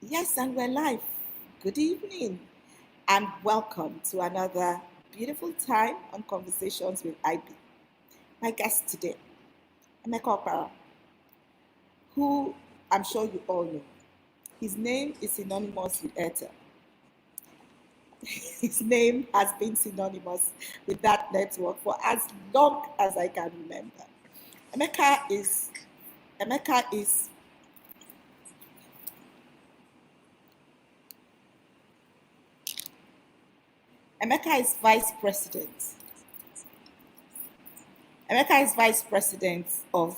Yes, and we're live. Good evening, and welcome to another beautiful time on Conversations with IBEE. My guest today, Emeka Oparah, who I'm sure you all know. His name is synonymous with Airtel. His name has been synonymous with that network for as long as I can remember. Emeka is Emeka is Emeka is vice president. Emeka is vice president of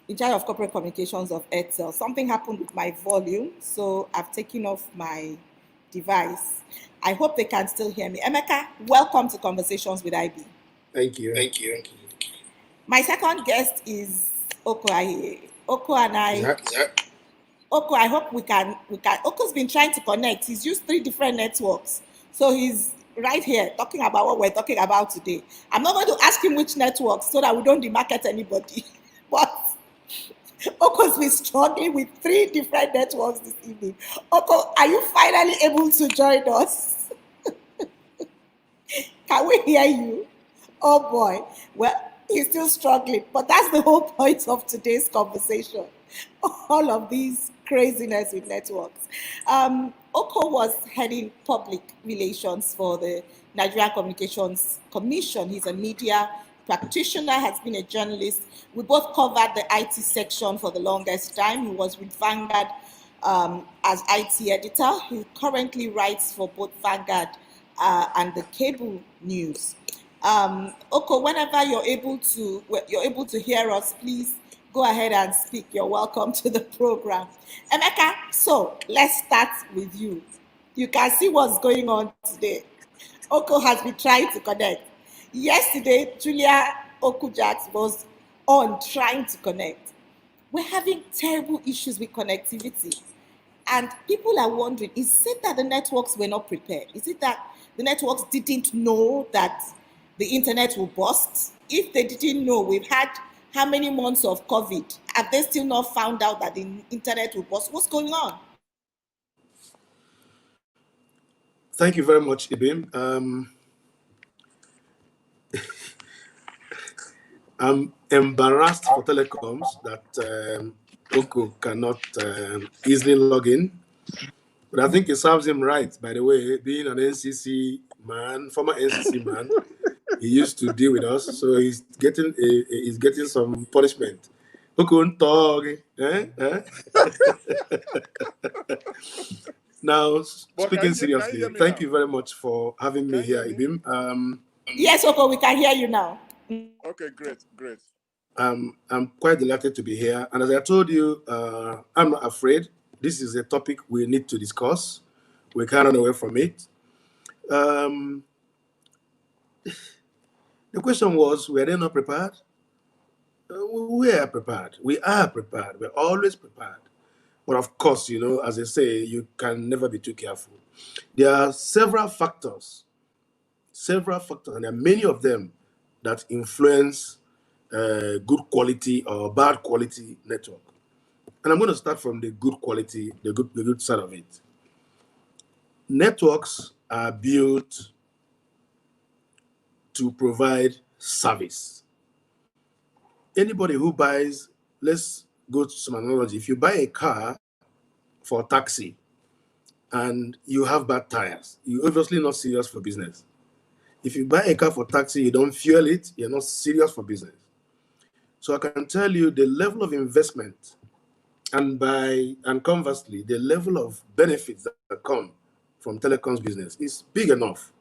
in charge of corporate communications of Airtel. Something happened with my volume, so I've taken off my device. I hope they can still hear me. Emeka, welcome to Conversations with IBEE. Thank you. My second guest is Okoh Aihe. Okoh and I. Okoh, I hope we can. Okoh's been trying to connect. He's used 3 different networks, so he's right here talking about what we're talking about today. I'm not going to ask him which networks so that we don't demarket anybody, but Okoh's been struggling with 3 different networks this evening. Okoh, are you finally able to join us? Can we hear you? Oh boy. Well, he's still struggling, but that's the whole point of today's conversation. All of these craziness with networks. Okoh was heading public relations for the Nigerian Communications Commission. He's a media practitioner, has been a journalist. We both covered the IT section for the longest time. He was with Vanguard as IT editor. He currently writes for both Vanguard and the cable news. Okoh, whenever you're able to hear us, please go ahead and speak. You're welcome to the program. Emeka, so let's start with you. You can see what's going on today. Okoh has been trying to connect. Yesterday, Julia Okujat was on trying to connect. We're having terrible issues with connectivity. And people are wondering, is it that the networks were not prepared? Is it that the networks didn't know that the internet will burst? If they didn't know, we've had how many months of COVID? Have they still not found out that the internet will burst? What's going on? Thank you very much, Ibim. I'm embarrassed for telecoms that Okoh cannot easily log in. But I think it serves him right, by the way, being an NCC man, former NCC man. He used to deal with us, so he's getting some punishment. Okoh talk, Now, speaking seriously, thank you very much for having me here, Ibim. Yes, Okoh, we can hear you now. Okay, great. I'm quite delighted to be here. And as I told you, I'm not afraid. This is a topic we need to discuss. We can't run away from it. The question was, were they not prepared? We are prepared. We are prepared. We're always prepared. But of course, as I say, you can never be too careful. There are several factors, and there are many of them that influence good quality or bad quality network. And I'm going to start from the good quality, the good side of it. Networks are built to provide service. Anybody who buys, let's go to some analogy. If you buy a car for a taxi and you have bad tires, you're obviously not serious for business. If you buy a car for taxi, you don't fuel it, you're not serious for business. So I can tell you the level of investment and conversely, the level of benefits that come from telecoms business is big enough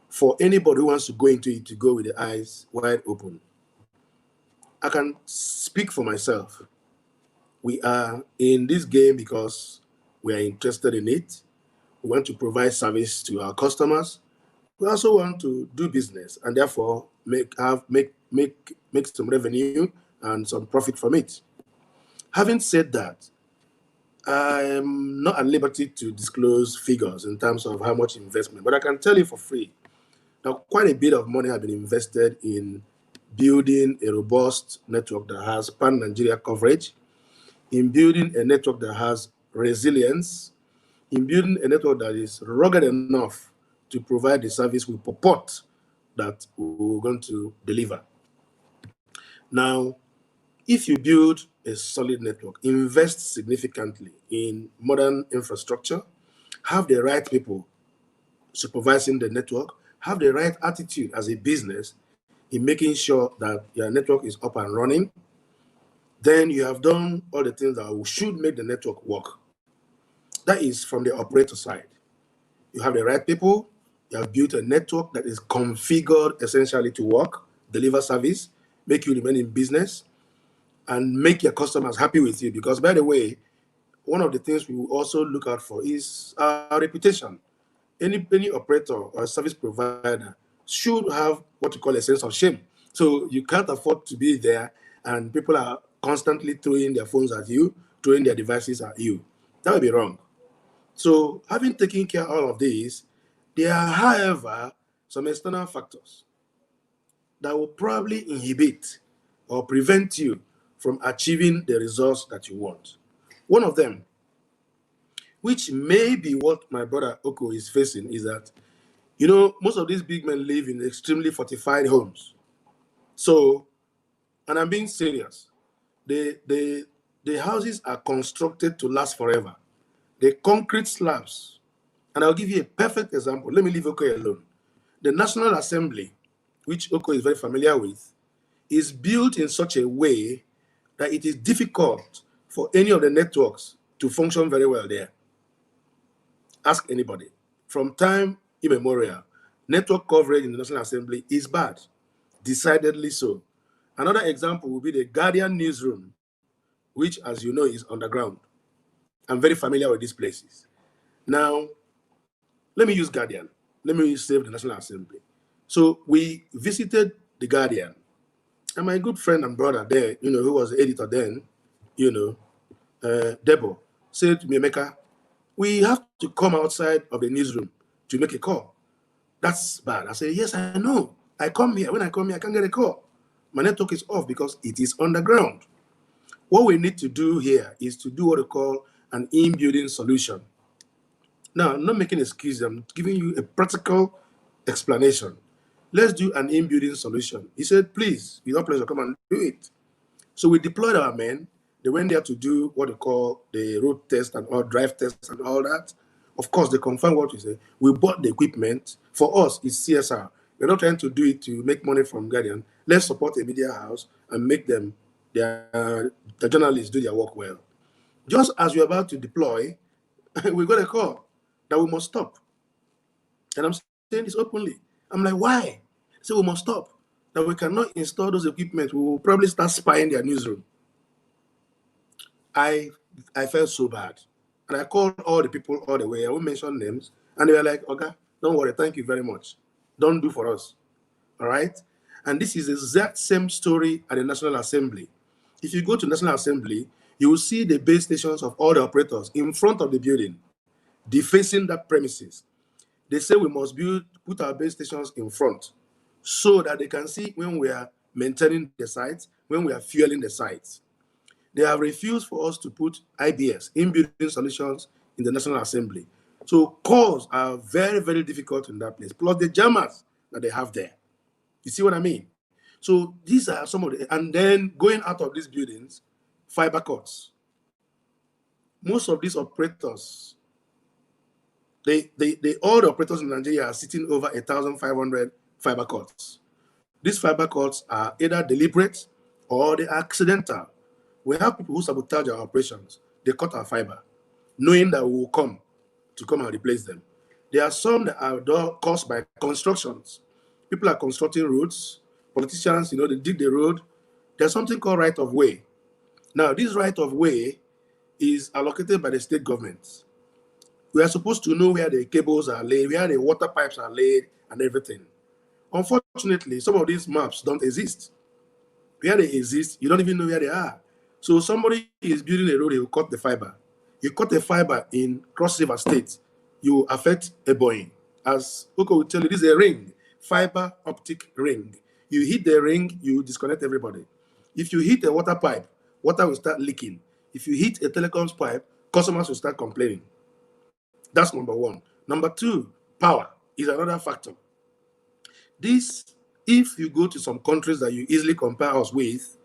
for anybody who wants to go into it to go with the eyes wide open. I can speak for myself. We are in this game because we are interested in it. We want to provide service to our customers. We also want to do business and therefore make some revenue and some profit from it. Having said that, I'm not at liberty to disclose figures in terms of how much investment, but I can tell you for free. Now, quite a bit of money has been invested in building a robust network that has pan-Nigeria coverage, in building a network that has resilience, in building a network that is rugged enough to provide the service we purport that we're going to deliver. Now, if you build a solid network, invest significantly in modern infrastructure, have the right people supervising the network, have the right attitude as a business in making sure that your network is up and running, then you have done all the things that should make the network work. That is from the operator side. You have the right people, you have built a network that is configured essentially to work, deliver service, make you remain in business, and make your customers happy with you. Because, by the way, one of the things we will also look out for is our reputation. Any operator or service provider should have what you call a sense of shame. So you can't afford to be there and people are constantly throwing their phones at you, throwing their devices at you. That would be wrong. So having taken care of all of these, there are, however, some external factors that will probably inhibit or prevent you from achieving the results that you want. One of them, which may be what my brother Okoh is facing, is that, most of these big men live in extremely fortified homes. So, and I'm being serious, the houses are constructed to last forever. The concrete slabs, and I'll give you a perfect example. Let me leave Okoh alone. The National Assembly, which Okoh is very familiar with, is built in such a way that it is difficult for any of the networks to function very well there. Ask anybody. From time immemorial, network coverage in the National Assembly is bad, decidedly so. Another example would be the Guardian newsroom, which, as you know, is underground. I'm very familiar with these places. Now, let me use Guardian. Let me save the National Assembly. So we visited the Guardian, and my good friend and brother there, who was the editor then, Debo, said to me, Emeka, we have to come outside of the newsroom to make a call. That's bad. I said, yes, I know. I come here. When I come here, I can't get a call. My network is off because it is underground. What we need to do here is to do what we call an in-building solution. Now, I'm not making excuses. I'm giving you a practical explanation. Let's do an in-building solution. He said, please, with our pleasure, come and do it. So we deployed our men. They went there to do what they call the road test and all drive tests and all that. Of course, they confirmed what we say. We bought the equipment. For us, it's CSR. We're not trying to do it to make money from Guardian. Let's support a media house and make them, the journalists, do their work well. Just as we're about to deploy, we got a call that we must stop. And I'm saying this openly. I'm like, why? So we must stop. That we cannot install those equipment. We will probably start spying their newsroom. I felt so bad. And I called all the people all the way. I won't mention names. And they were like, okay, don't worry. Thank you very much. Don't do for us. All right? And this is the exact same story at the National Assembly. If you go to National Assembly, you will see the base stations of all the operators in front of the building, defacing that premises. They say we must put our base stations in front so that they can see when we are maintaining the sites, when we are fueling the sites. They have refused for us to put IBS, in-building solutions, in the National Assembly. So calls are very, very difficult in that place, plus the jammers that they have there. You see what I mean? So these are some of the, and then going out of these buildings, fiber cuts. Most of these operators, all the operators in Nigeria are sitting over 1,500 fiber cuts. These fiber cuts are either deliberate or they are accidental. We have people who sabotage our operations. They cut our fiber, knowing that we will come and replace them. There are some that are caused by constructions. People are constructing roads. Politicians, they dig the road. There's something called right of way. Now, this right of way is allocated by the state governments. We are supposed to know where the cables are laid, where the water pipes are laid, and everything. Unfortunately, some of these maps don't exist. Where they exist, you don't even know where they are. So somebody is building a road, he will cut the fiber. You cut the fiber in Cross River State, you affect Ebonyi. As Okoh will tell you, this is a ring, fiber optic ring. You hit the ring, you disconnect everybody. If you hit a water pipe, water will start leaking. If you hit a telecoms pipe, customers will start complaining. That's number one. Number two, power is another factor. This, if you go to some countries that you easily compare us with,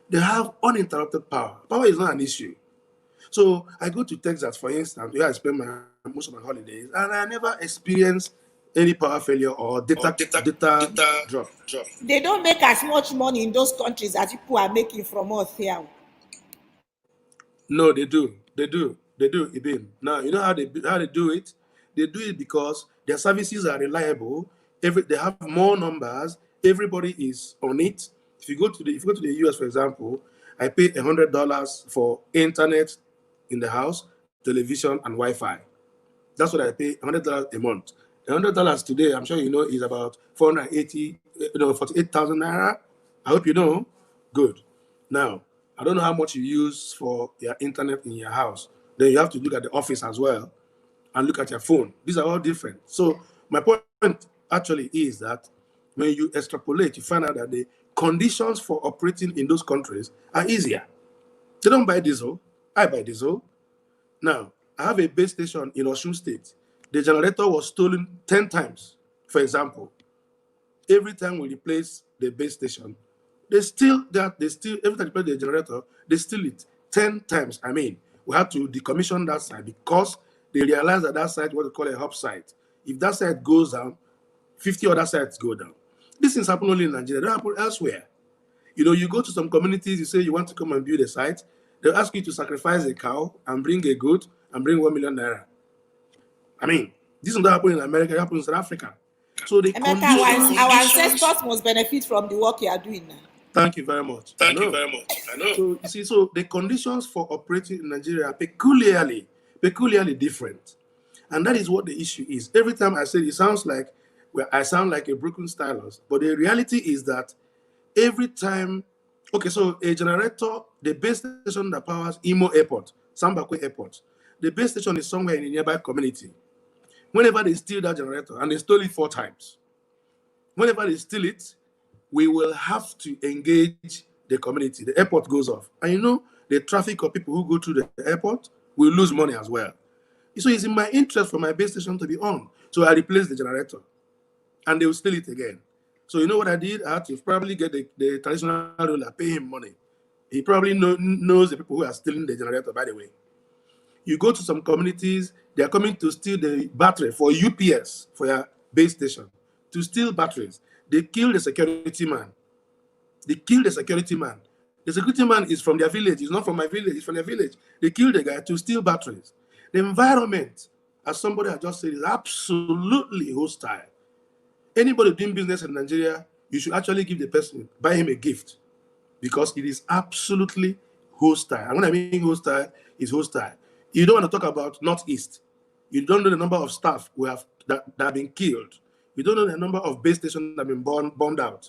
they have uninterrupted power. Power is not an issue. So I go to Texas, for instance, where I spend most of my holidays, and I never experienced any power failure or data drop. They don't make as much money in those countries as people are making from us here. No, they do. They do, Ibin. Now, you know how they do it? They do it because their services are reliable. They have more numbers. Everybody is on it. If you go to the US, for example, I pay $100 for internet in the house, television, and Wi-Fi. That's what I pay, $100 a month. $100 today, I'm sure you know, is about 48,000 naira. I hope you know. Good. Now, I don't know how much you use for your internet in your house. Then you have to look at the office as well and look at your phone. These are all different. So my point actually is that when you extrapolate, you find out that the conditions for operating in those countries are easier. They don't buy diesel. I buy diesel. Now, I have a base station in Osun State. The generator was stolen 10 times, for example. Every time we replace the base station, every time they replace the generator, they steal it 10 times. I mean, we had to decommission that site because they realized that site, what they call a hub site. If that site goes down, 50 other sites go down. These things happen only in Nigeria, they don't happen elsewhere. You know, you go to some communities, you say you want to come and build a site, they'll ask you to sacrifice a cow and bring a goat and bring 1 million naira. I mean, this is not happening in America, it happens in South Africa. So the Emeka, our ancestors must benefit from the work you are doing now. Thank you very much. I know. So you see, so the conditions for operating in Nigeria are peculiarly different. And that is what the issue is. Every time I say it sounds like, well, I sound like a broken stylus, but the reality is that every time, okay, so a generator, the base station that powers Imo Airport, Sambakwe Airport, the base station is somewhere in a nearby community. Whenever they steal that generator, and they stole it 4 times, whenever they steal it, we will have to engage the community. The airport goes off. And you know, the traffic of people who go through the airport will lose money as well. So it's in my interest for my base station to be on. So I replaced the generator. And they will steal it again. So you know what I did? I had to probably get the traditional ruler, pay him money. He probably knows the people who are stealing the generator, by the way. You go to some communities, they are coming to steal the battery for UPS, for your base station, to steal batteries. They kill the security man. The security man is from their village. He's not from my village. He's from their village. They kill the guy to steal batteries. The environment, as somebody has just said, is absolutely hostile. Anybody doing business in Nigeria, you should actually give the person, buy him a gift, because it is absolutely hostile. And when I mean hostile, it's hostile. You don't want to talk about Northeast. You don't know the number of staff that have been killed. You don't know the number of base stations that have been bombed out.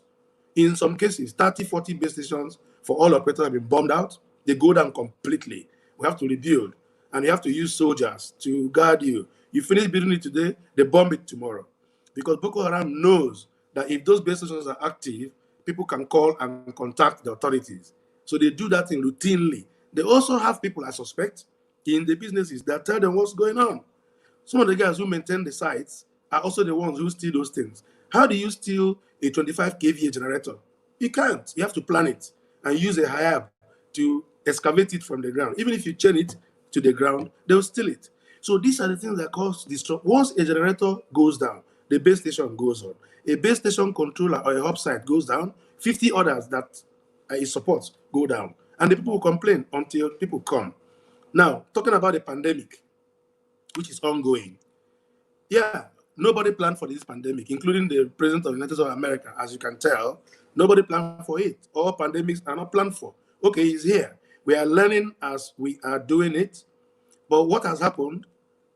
In some cases, 30, 40 base stations for all operators have been bombed out. They go down completely. We have to rebuild. And you have to use soldiers to guard you. You finish building it today, they bomb it tomorrow. Because Boko Haram knows that if those base stations are active, people can call and contact the authorities. So they do that thing routinely. They also have people, I suspect, in the businesses that tell them what's going on. Some of the guys who maintain the sites are also the ones who steal those things. How do you steal a 25 kVA generator? You can't. You have to plan it and use a Hayab to excavate it from the ground. Even if you chain it to the ground, they'll steal it. So these are the things that cause destruction. Once a generator goes down, the base station goes on. A base station controller or a hub site goes down, 50 others that it supports go down. And the people will complain until people come. Now, talking about the pandemic, which is ongoing. Yeah, nobody planned for this pandemic, including the President of the United States of America. As you can tell, nobody planned for it. All pandemics are not planned for. Okay, it's here. We are learning as we are doing it. But what has happened,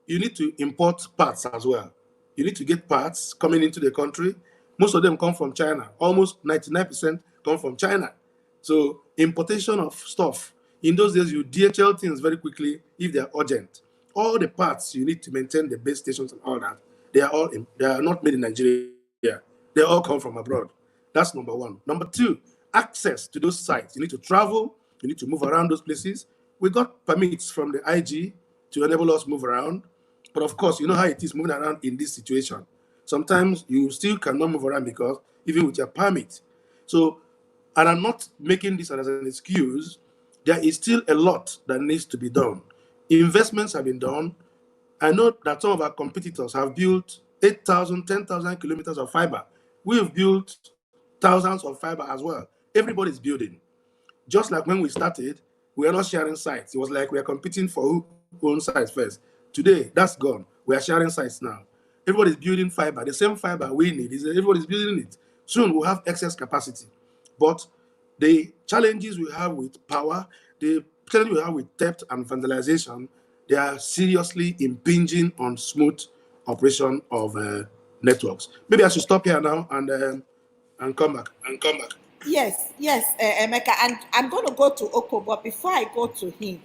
you need to import parts as well. You need to get parts coming into the country. Most of them come from China. Almost 99% come from China. So importation of stuff. In those days, you DHL things very quickly if they are urgent. All the parts you need to maintain the base stations and all that, they are not made in Nigeria. They all come from abroad. That's number one. Number two, access to those sites. You need to travel. You need to move around those places. We got permits from the IG. to enable us move around. But of course, you know how it is moving around in this situation. Sometimes you still cannot move around because even with your permit. So, and I'm not making this as an excuse. There is still a lot that needs to be done. Investments have been done. I know that some of our competitors have built 8,000, 10,000 kilometers of fiber. We've built thousands of fiber as well. Everybody's building. Just like when we started, we are not sharing sites. It was like we are competing for who owns sites first. Today, that's gone. We are sharing sites now. Everybody's building fiber. The same fiber we need is everybody's building it. Soon we'll have excess capacity. But the challenges we have with power, the challenges we have with theft and vandalization, they are seriously impinging on smooth operation of networks. Maybe I should stop here now and come back. Yes, yes, Emeka, and I'm going to go to Okoh, but before I go to him,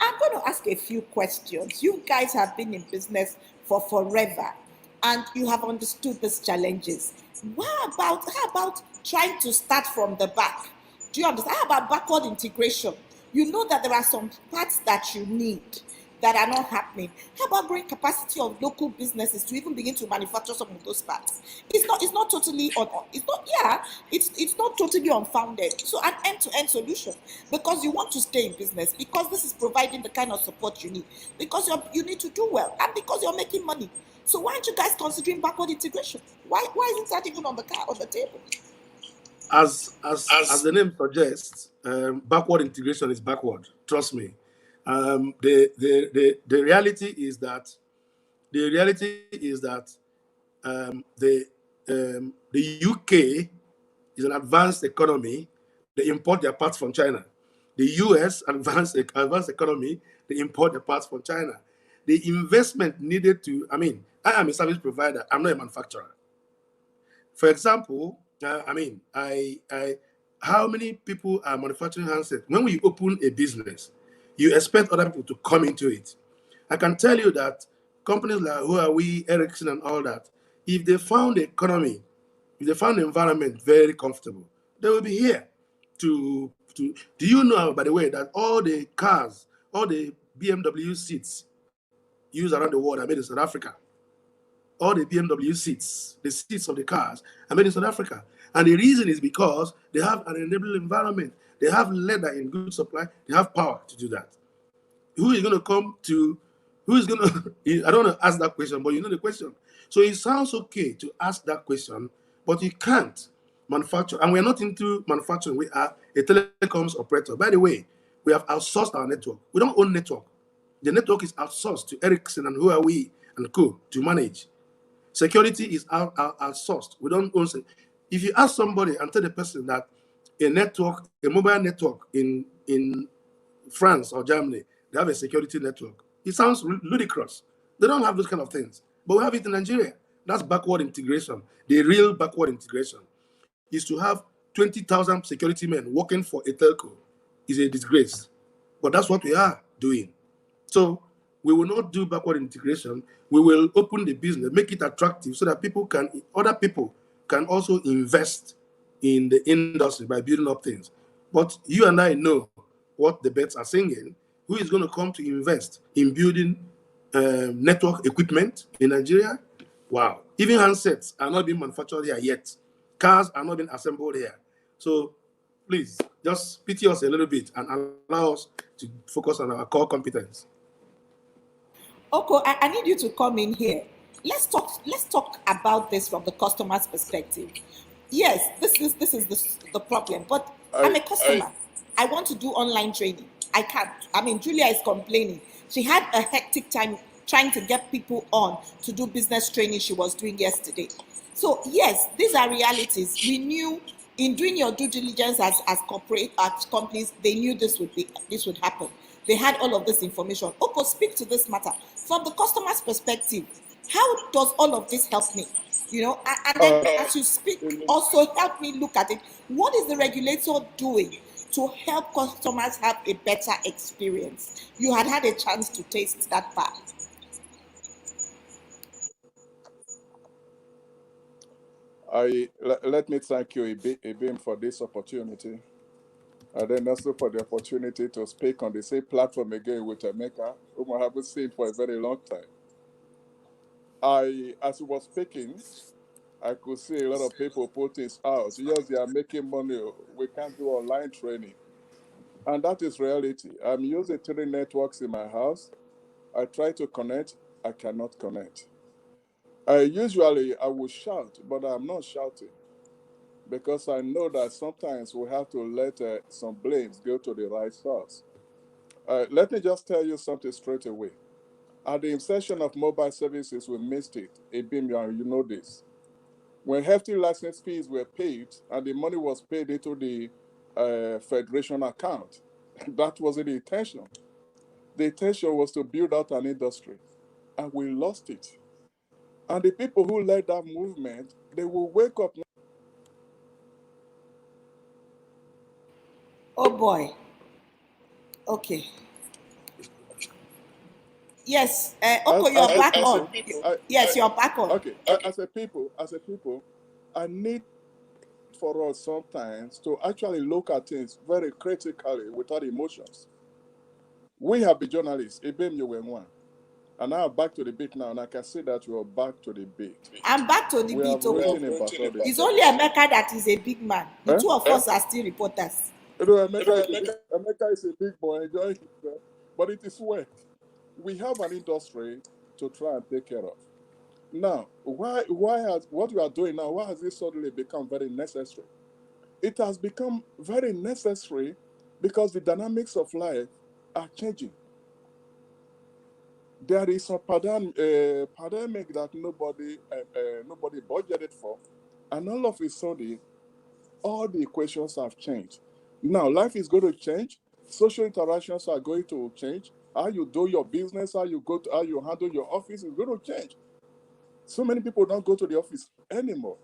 I'm going to ask a few questions. You guys have been in business for forever, and you have understood these challenges. How about trying to start from the back? Do you understand? How about backward integration? You know that there are some parts that you need that are not happening. How about growing capacity of local businesses to even begin to manufacture some of those parts? It's not totally it's not totally unfounded. So an end-to-end solution, because you want to stay in business, because this is providing the kind of support you need, because you need to do well, and because you're making money. So why aren't you guys considering backward integration? Why isn't that even on the table? As the name suggests, backward integration is backward. Trust me. The reality is that the UK is an advanced economy. They import their parts from China. The US advanced economy. They import their parts from China. The investment needed to. I am a service provider. I'm not a manufacturer. For example, how many people are manufacturing handsets? When we open a business, you expect other people to come into it. I can tell you that companies like Huawei, Ericsson, and all that, if they found the economy, if they found the environment very comfortable, they will be here to. Do you know, by the way, that all the cars, all the BMW seats used around the world are made in South Africa? All the BMW seats, the seats of the cars, are made in South Africa. And the reason is because they have an enabling environment. They have leather in good supply. They have power to do that. Who is going to come to, who is going to, I don't want to ask that question, but you know the question. So it sounds okay to ask that question, but you can't manufacture. And we're not into manufacturing. We are a telecoms operator. By the way, we have outsourced our network. We don't own network. The network is outsourced to Ericsson and Huawei and Co. to manage. Security is outsourced. We don't own. If you ask somebody and tell the person that a mobile network in France or Germany, they have a security network, it sounds ludicrous. They don't have those kind of things, but we have it in Nigeria. That's backward integration. The real backward integration is to have 20,000 security men working for a telco. Is a disgrace, but that's what we are doing. So we will not do backward integration. We will open the business, make it attractive so that other people can also invest in the industry by building up things. But you and I know what the bets are singing. Who is going to come to invest in building network equipment in Nigeria? Wow. Even handsets are not being manufactured here yet. Cars are not being assembled here. So please, just pity us a little bit and allow us to focus on our core competence. Okoh, I need you to come in here. Let's talk about this from the customer's perspective. Yes, this is the problem. But I'm a customer. I want to do online training. I can't. Julia is complaining. She had a hectic time trying to get people on to do business training she was doing yesterday. So yes, these are realities. We knew in doing your due diligence as companies, they knew this would happen. They had all of this information. Okoh, speak to this matter from the customer's perspective. How does all of this help me? And then as you speak, also help me look at it. What is the regulator doing to help customers have a better experience? You had a chance to taste that part. Let me thank you, AIBEE, for this opportunity. And then also for the opportunity to speak on the same platform again with Emeka, whom I haven't seen for a very long time. As he was speaking, I could see a lot of people put this out. Yes, they are making money. We can't do online training. And that is reality. I'm using 3 networks in my house. I try to connect, I cannot connect. Usually I will shout, but I'm not shouting because I know that sometimes we have to let some blames go to the right source. Let me just tell you something straight away. At the inception of mobile services, we missed it. AIBEE, you know this. When hefty license fees were paid and the money was paid into the federation account, that wasn't the intention. The intention was to build out an industry, and we lost it. And the people who led that movement, they will wake up. Oh boy. Okay. Yes. Okoh, you're As a back people, on. Yes, you're back on. okay, as a people, I need for us sometimes to actually look at things very critically without emotions. We have been journalists, Ibem you were one. And now back to the beat now, and I can see that you are back to the beat. I'm back to the We beat, have written Okoh. about all It's this. only Emeka that is a big man. The Eh? two of us are still reporters. You know, Emeka is a big boy enjoying himself, but it is work. We have an industry to try and take care of. Now, why has what we are doing now, why has it suddenly become very necessary? It has become very necessary because the dynamics of life are changing. There is a pandemic that nobody budgeted for, and all of a sudden, all the equations have changed. Now, life is going to change. Social interactions are going to change. How you do your business, how you handle your office is going to change. So many people don't go to the office anymore.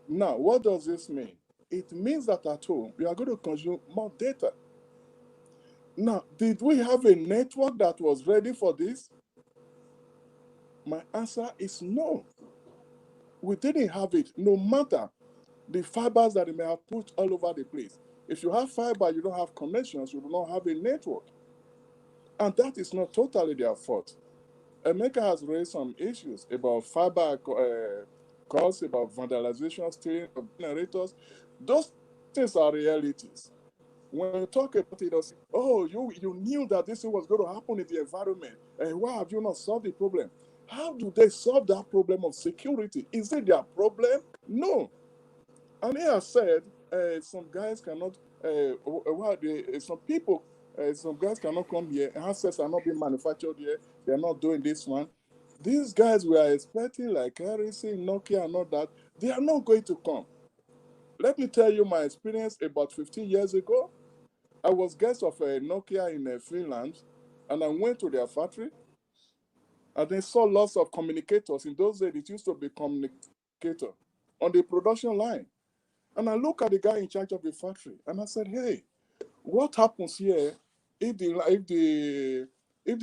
Now, what does this mean? It means that at home, we are going to consume more data. Now, did we have a network that was ready for this? My answer is no. We didn't have it, no matter the fibers that they may have put all over the place. If you have fiber, you don't have connections, you do not have a network. And that is not totally their fault. Emeka has raised some issues about fiber costs, about vandalization, stealing of generators. Those things are realities. When you talk about it, say, oh, you knew that this was going to happen in the environment. And why have you not solved the problem? How do they solve that problem of security? Is it their problem? No. And he has said some guys cannot, some people, some guys cannot come here. Handsets are not being manufactured here. They're not doing this one. These guys we are expecting, like Harrison, Nokia, and all that, they are not going to come. Let me tell you my experience about 15 years ago. I was guest of a Nokia in Finland, and I went to their factory, and they saw lots of communicators. In those days, it used to be communicator on the production line. And I look at the guy in charge of the factory, and I said, "Hey, what happens here if the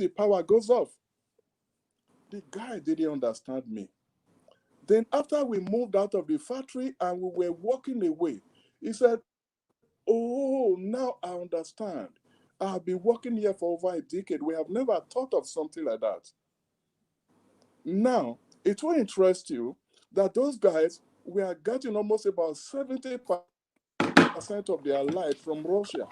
power goes off?" The guy didn't understand me. Then after we moved out of the factory and we were walking away, he said, "Oh, now I understand. I've been working here for over a decade. We have never thought of something like that." Now, it will interest you that those guys were getting almost about 70% of their light from Russia,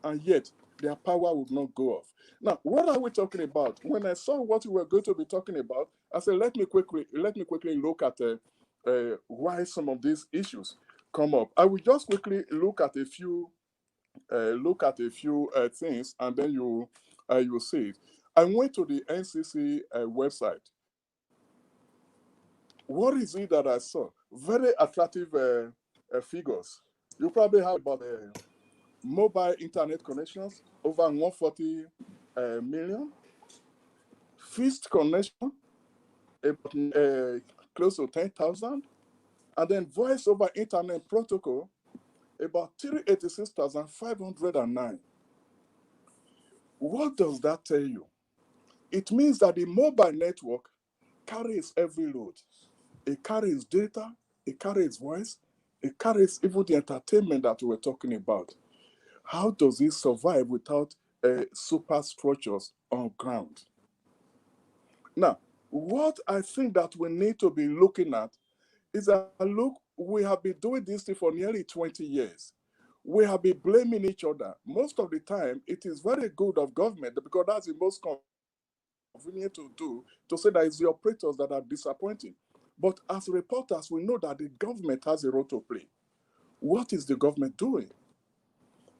and yet their power would not go off. Now, what are we talking about? When I saw what we were going to be talking about, I said, let me quickly look at why some of these issues come up. I will just quickly look at a few things, and then you see it. I went to the NCC website. What is it that I saw? Very attractive figures. You probably have about mobile internet connections over 140 million, fixed connection about close to 10,000, and then voice over internet protocol about 386,509. What does that tell you? It means that the mobile network carries every load. It carries data, it carries voice, It carries even the entertainment that we were talking about. How does it survive without superstructures on ground? Now, what I think that we need to be looking at is that, look, we have been doing this thing for nearly 20 years. We have been blaming each other. Most of the time, it is very good of government because that's the most convenient to do, to say that it's the operators that are disappointing. But as reporters, we know that the government has a role to play. What is the government doing?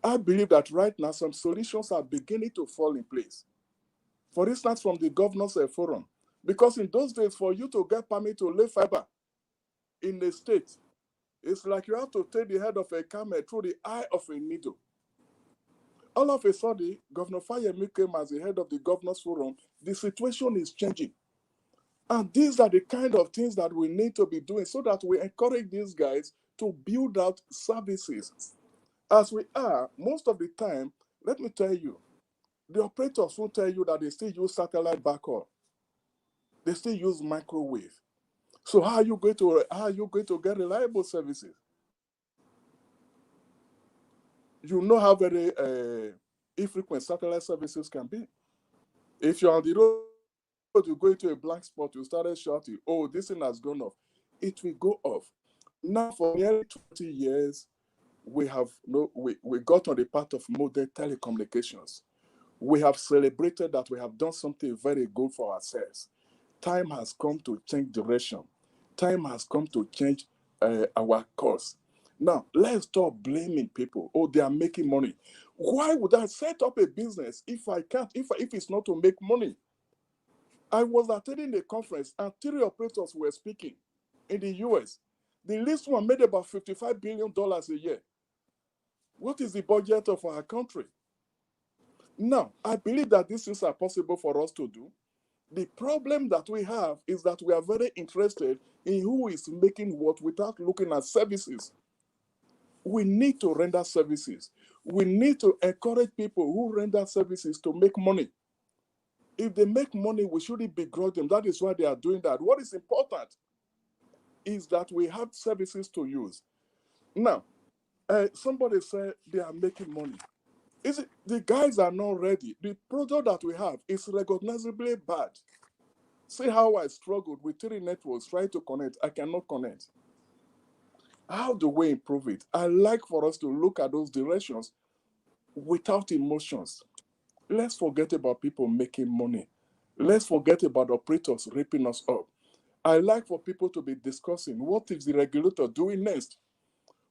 I believe that right now some solutions are beginning to fall in place. For instance, from the governors forum, because in those days, for you to get permit to lay fiber in the state, it's like you have to take the head of a camel through the eye of a needle. All of a sudden, Governor Fayemi came as the head of the governors forum. The situation is changing. And these are the kind of things that we need to be doing so that we encourage these guys to build out services. As we are, most of the time, let me tell you, the operators will tell you that they still use satellite backhaul. They still use microwave. So how are you going to get reliable services? You know how very infrequent satellite services can be. If you're on the road, you go into a blank spot, you started shouting, oh, this thing has gone off. It will go off. Now, for nearly 20 years, we got on the path of modern telecommunications. We have celebrated that we have done something very good for ourselves. Time has come to change direction. Time has come to change our course. Now, let's stop blaming people. Oh, they are making money. Why would I set up a business if I can't, if it's not to make money? I was attending a conference and 3 operators were speaking in the US. The least one made about $55 billion a year. What is the budget of our country? Now, I believe that these things are possible for us to do. The problem that we have is that we are very interested in who is making what without looking at services. We need to render services. We need to encourage people who render services to make money. If they make money, we shouldn't begrudge them. That is why they are doing that. What is important is that we have services to use. Now, somebody said they are making money. The guys are not ready. The product that we have is recognizably bad. See how I struggled with 3 networks trying to connect. I cannot connect. How do we improve it? I like for us to look at those directions without emotions. Let's forget about people making money. Let's forget about operators ripping us up. I like for people to be discussing what is the regulator doing next?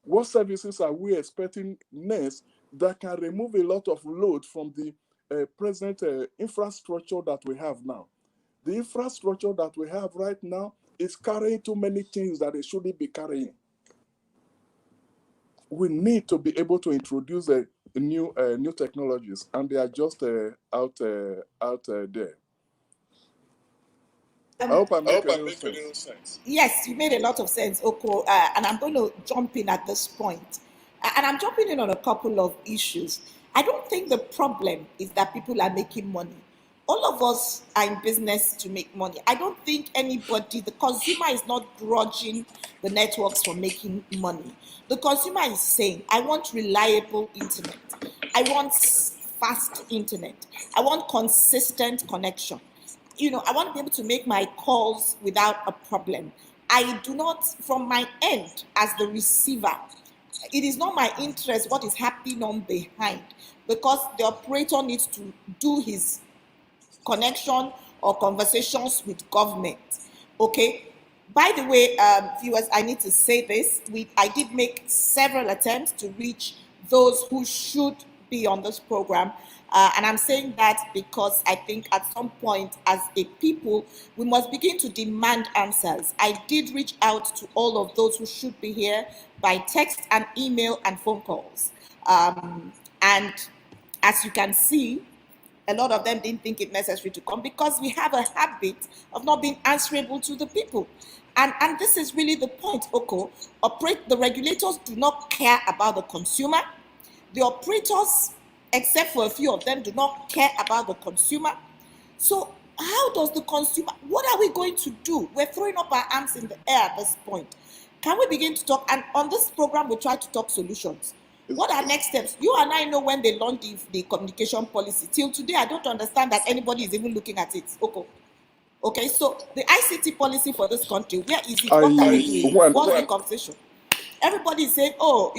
What services are we expecting next that can remove a lot of load from the present infrastructure that we have now? The infrastructure that we have right now is carrying too many things that it shouldn't be carrying. We need to be able to introduce new technologies, and they are just out there. I hope I make a little sense. Yes, you made a lot of sense, Okoh, and I'm going to jump in at this point. And I'm jumping in on a couple of issues. I don't think the problem is that people are making money. All of us are in business to make money. I don't think anybody, the consumer is not grudging the networks for making money. The consumer is saying, I want reliable internet. I want fast internet. I want consistent connection. I want to be able to make my calls without a problem. I do not, from my end as the receiver, it is not my interest what is happening on behind, because the operator needs to do his connection or conversations with government. Okay. By the way, viewers, I need to say this. I did make several attempts to reach those who should be on this program. And I'm saying that because I think at some point, as a people, we must begin to demand answers. I did reach out to all of those who should be here by text and email and phone calls. And as you can see, a lot of them didn't think it necessary to come because we have a habit of not being answerable to the people. And this is really the point, Okoh. The regulators do not care about the consumer. The operators, except for a few of them, do not care about the consumer. So how does the consumer, what are we going to do? We're throwing up our arms in the air at this point. Can we begin to talk? And on this program, we try to talk solutions. What are next steps? You and I know when they launched the communication policy. Till today, I don't understand that anybody is even looking at it. Okay, so the ICT policy for this country, where is it? What are we doing? What's the conversation? Everybody is saying, oh,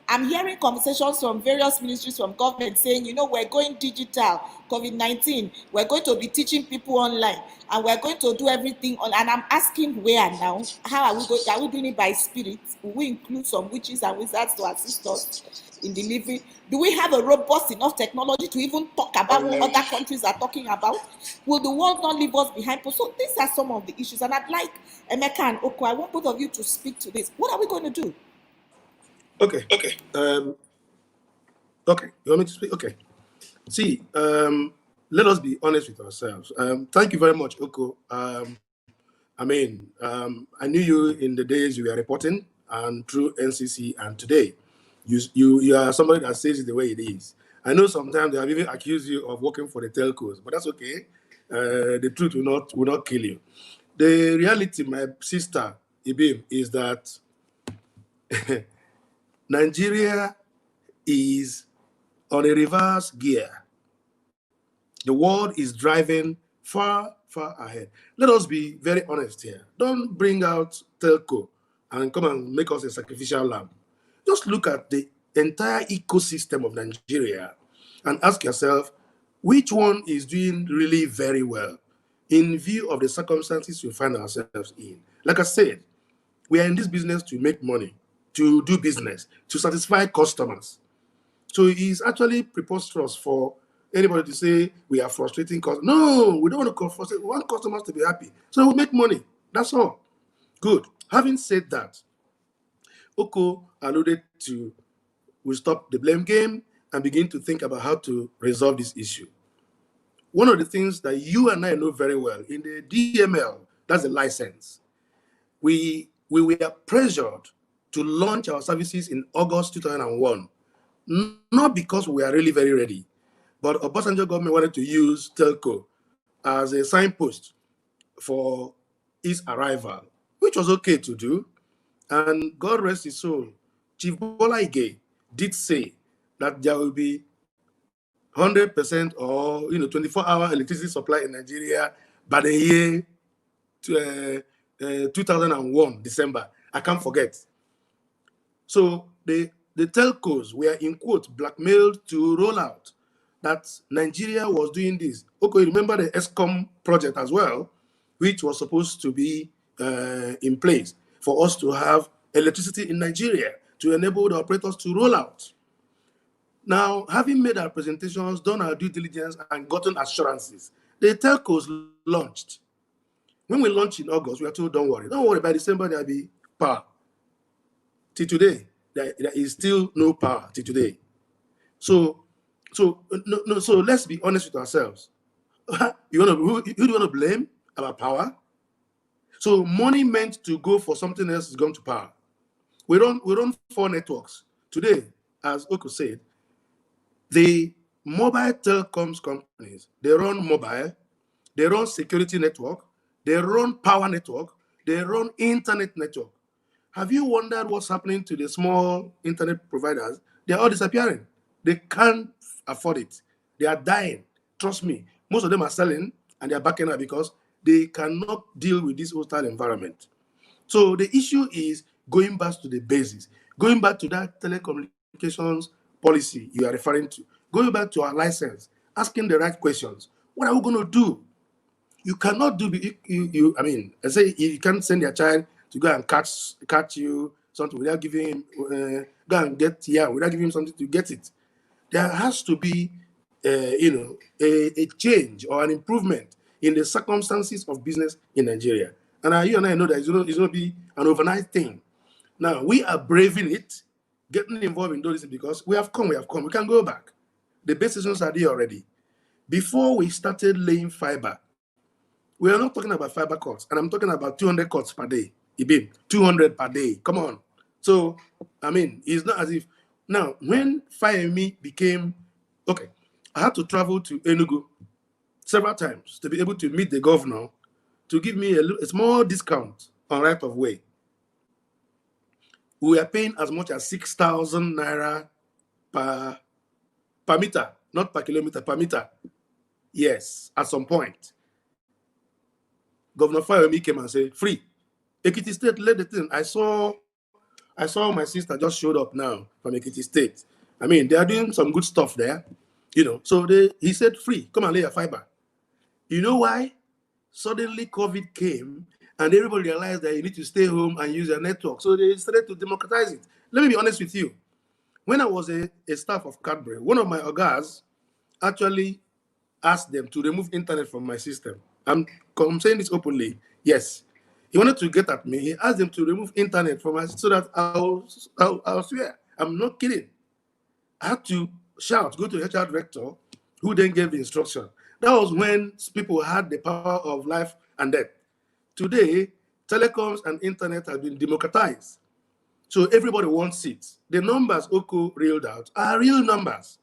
I'm hearing conversations from various ministries, from government saying, we're going digital, COVID-19, we're going to be teaching people online, and we're going to do everything on. And I'm asking where now? How are we going? Are we doing it by spirit? Will we include some witches and wizards to assist us in delivery? Do we have a robust enough technology to even talk about what other countries are talking about? Will the world not leave us behind? So these are some of the issues, and I'd like Emeka and Okoh, I want both of you to speak to this. What are we going to do? Okay. Okay. You want me to speak? Okay. See, let us be honest with ourselves. Thank you very much, Okoh. I knew you in the days you were reporting and through NCC, and today you are somebody that says it the way it is. I know sometimes they have even accused you of working for the telcos, but that's okay. The truth will not kill you. The reality, my sister AIBEE, is that Nigeria is on a reverse gear. The world is driving far, far ahead. Let us be very honest here. Don't bring out telco and come and make us a sacrificial lamb. Just look at the entire ecosystem of Nigeria and ask yourself, which one is doing really very well in view of the circumstances we find ourselves in? Like I said, we are in this business to make money, to do business, to satisfy customers. So it's actually preposterous for anybody to say we are frustrating customers. No, we don't want to frustrate. We want customers to be happy. So we make money. That's all. Good. Having said that, Okoh alluded to we stop the blame game and begin to think about how to resolve this issue. One of the things that you and I know very well in the DML, that's the license. We were pressured to launch our services in August 2001, not because we are really very ready, but Obasanjo government wanted to use telco as a signpost for its arrival, which was okay to do. And God rest his soul, Chief Bola Ige did say that there will be 100% or 24-hour electricity supply in Nigeria by the year 2001 December. I can't forget. So the telcos were in quote blackmailed to roll out that Nigeria was doing this. Okay, remember the ESCOM project as well, which was supposed to be in place for us to have electricity in Nigeria to enable the operators to roll out. Now, having made our presentations, done our due diligence, and gotten assurances, the telcos launched. When we launched in August, we were told, don't worry, by December there'll be power. Till today, there is still no power till today. So let's be honest with ourselves. Who do you want to blame about power? So money meant to go for something else is going to power. We run 4 networks. Today, as Okoh said, the mobile telecoms companies, they run mobile, they run security network, they run power network, they run internet network. Have you wondered what's happening to the small internet providers? They're all disappearing. They can't afford it. They are dying. Trust me. Most of them are selling and they're backing up because they cannot deal with this hostile environment. So the issue is going back to the basics, going back to that telecommunications policy you are referring to, going back to our license, asking the right questions. What are we going to do? You cannot do, I say you can't send your child to go and catch you something without giving him, without giving him something to get it. There has to be, a change or an improvement in the circumstances of business in Nigeria. And you and I know that it's going to be an overnight thing. Now, we are braving it, getting involved in those things because we have come. We can go back. The base stations are there already. Before we started laying fiber, we are not talking about fiber cuts, and I'm talking about 200 cuts per day. 200 per day. Come on. So, it's not as if now when FireMe became okay, I had to travel to Enugu several times to be able to meet the governor to give me a small discount on right of way. We were paying as much as 6,000 naira per meter, not per kilometer, per meter. Yes, at some point. Governor Fayemi came and said, free. Ekiti State led the thing. I saw my sister just showed up now from Ekiti State. I mean, they are doing some good stuff there, So he said, free, come and lay your fiber. You know why? Suddenly COVID came and everybody realized that you need to stay home and use your network. So they started to democratize it. Let me be honest with you. When I was a staff of Cadbury, one of my ogas actually asked them to remove internet from my system. I'm saying this openly. Yes. He wanted to get at me. He asked them to remove internet from my so that I'll swear. I'm not kidding. I had to shout, go to the HR director, who then gave the instruction. That was when people had the power of life and death. Today, telecoms and internet have been democratized. So everybody wants it. The numbers Okoh reeled out are real numbers.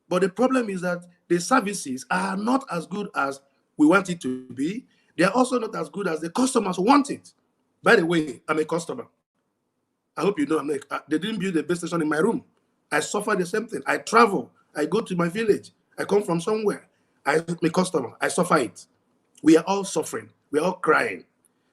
But the problem is that the services are not as good as we want it to be. They are also not as good as the customers want it. By the way, I'm a customer. I hope you know they didn't build a base station in my room. I suffer the same thing. I travel. I go to my village. I come from somewhere. I'm a customer. I suffer it. We are all suffering. We are all crying.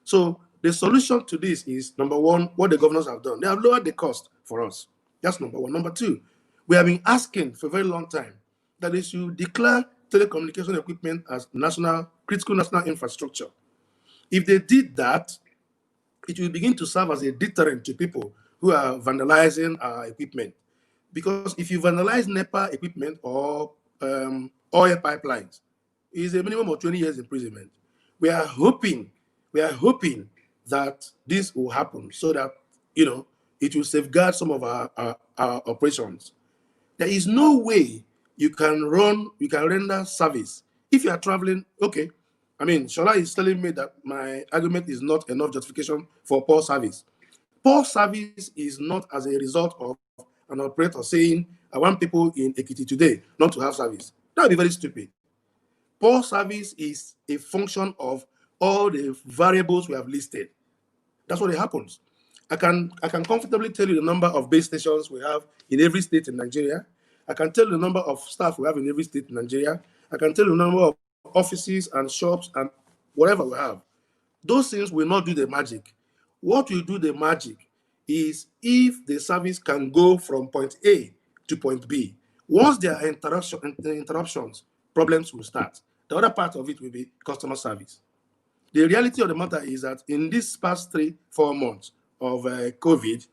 So the solution to this is, number one, what the governors have done. They have lowered the cost for us. That's number one. Number two, we have been asking for a very long time that they should declare telecommunication equipment as critical national infrastructure. If they did that, it will begin to serve as a deterrent to people who are vandalizing our equipment. Because if you vandalize NEPA equipment or oil pipelines, it's a minimum of 20 years imprisonment. We are hoping that this will happen so that it will safeguard some of our operations. There is no way you can render service if you are traveling. Okay, I mean, Shola is telling me that my argument is not enough justification for poor service. Poor service is not as a result of an operator saying, I want people in Ekiti today not to have service. That would be very stupid. Poor service is a function of all the variables we have listed. That's what happens. I can comfortably tell you the number of base stations we have in every state in Nigeria. I can tell you the number of staff we have in every state in Nigeria. I can tell you the number of offices and shops and whatever we have. Those things will not do the magic. What will do the magic is if the service can go from point A to point B. Once there are interruptions, problems will start. The other part of it will be customer service. The reality of the matter is that in these past 3-4 months of COVID,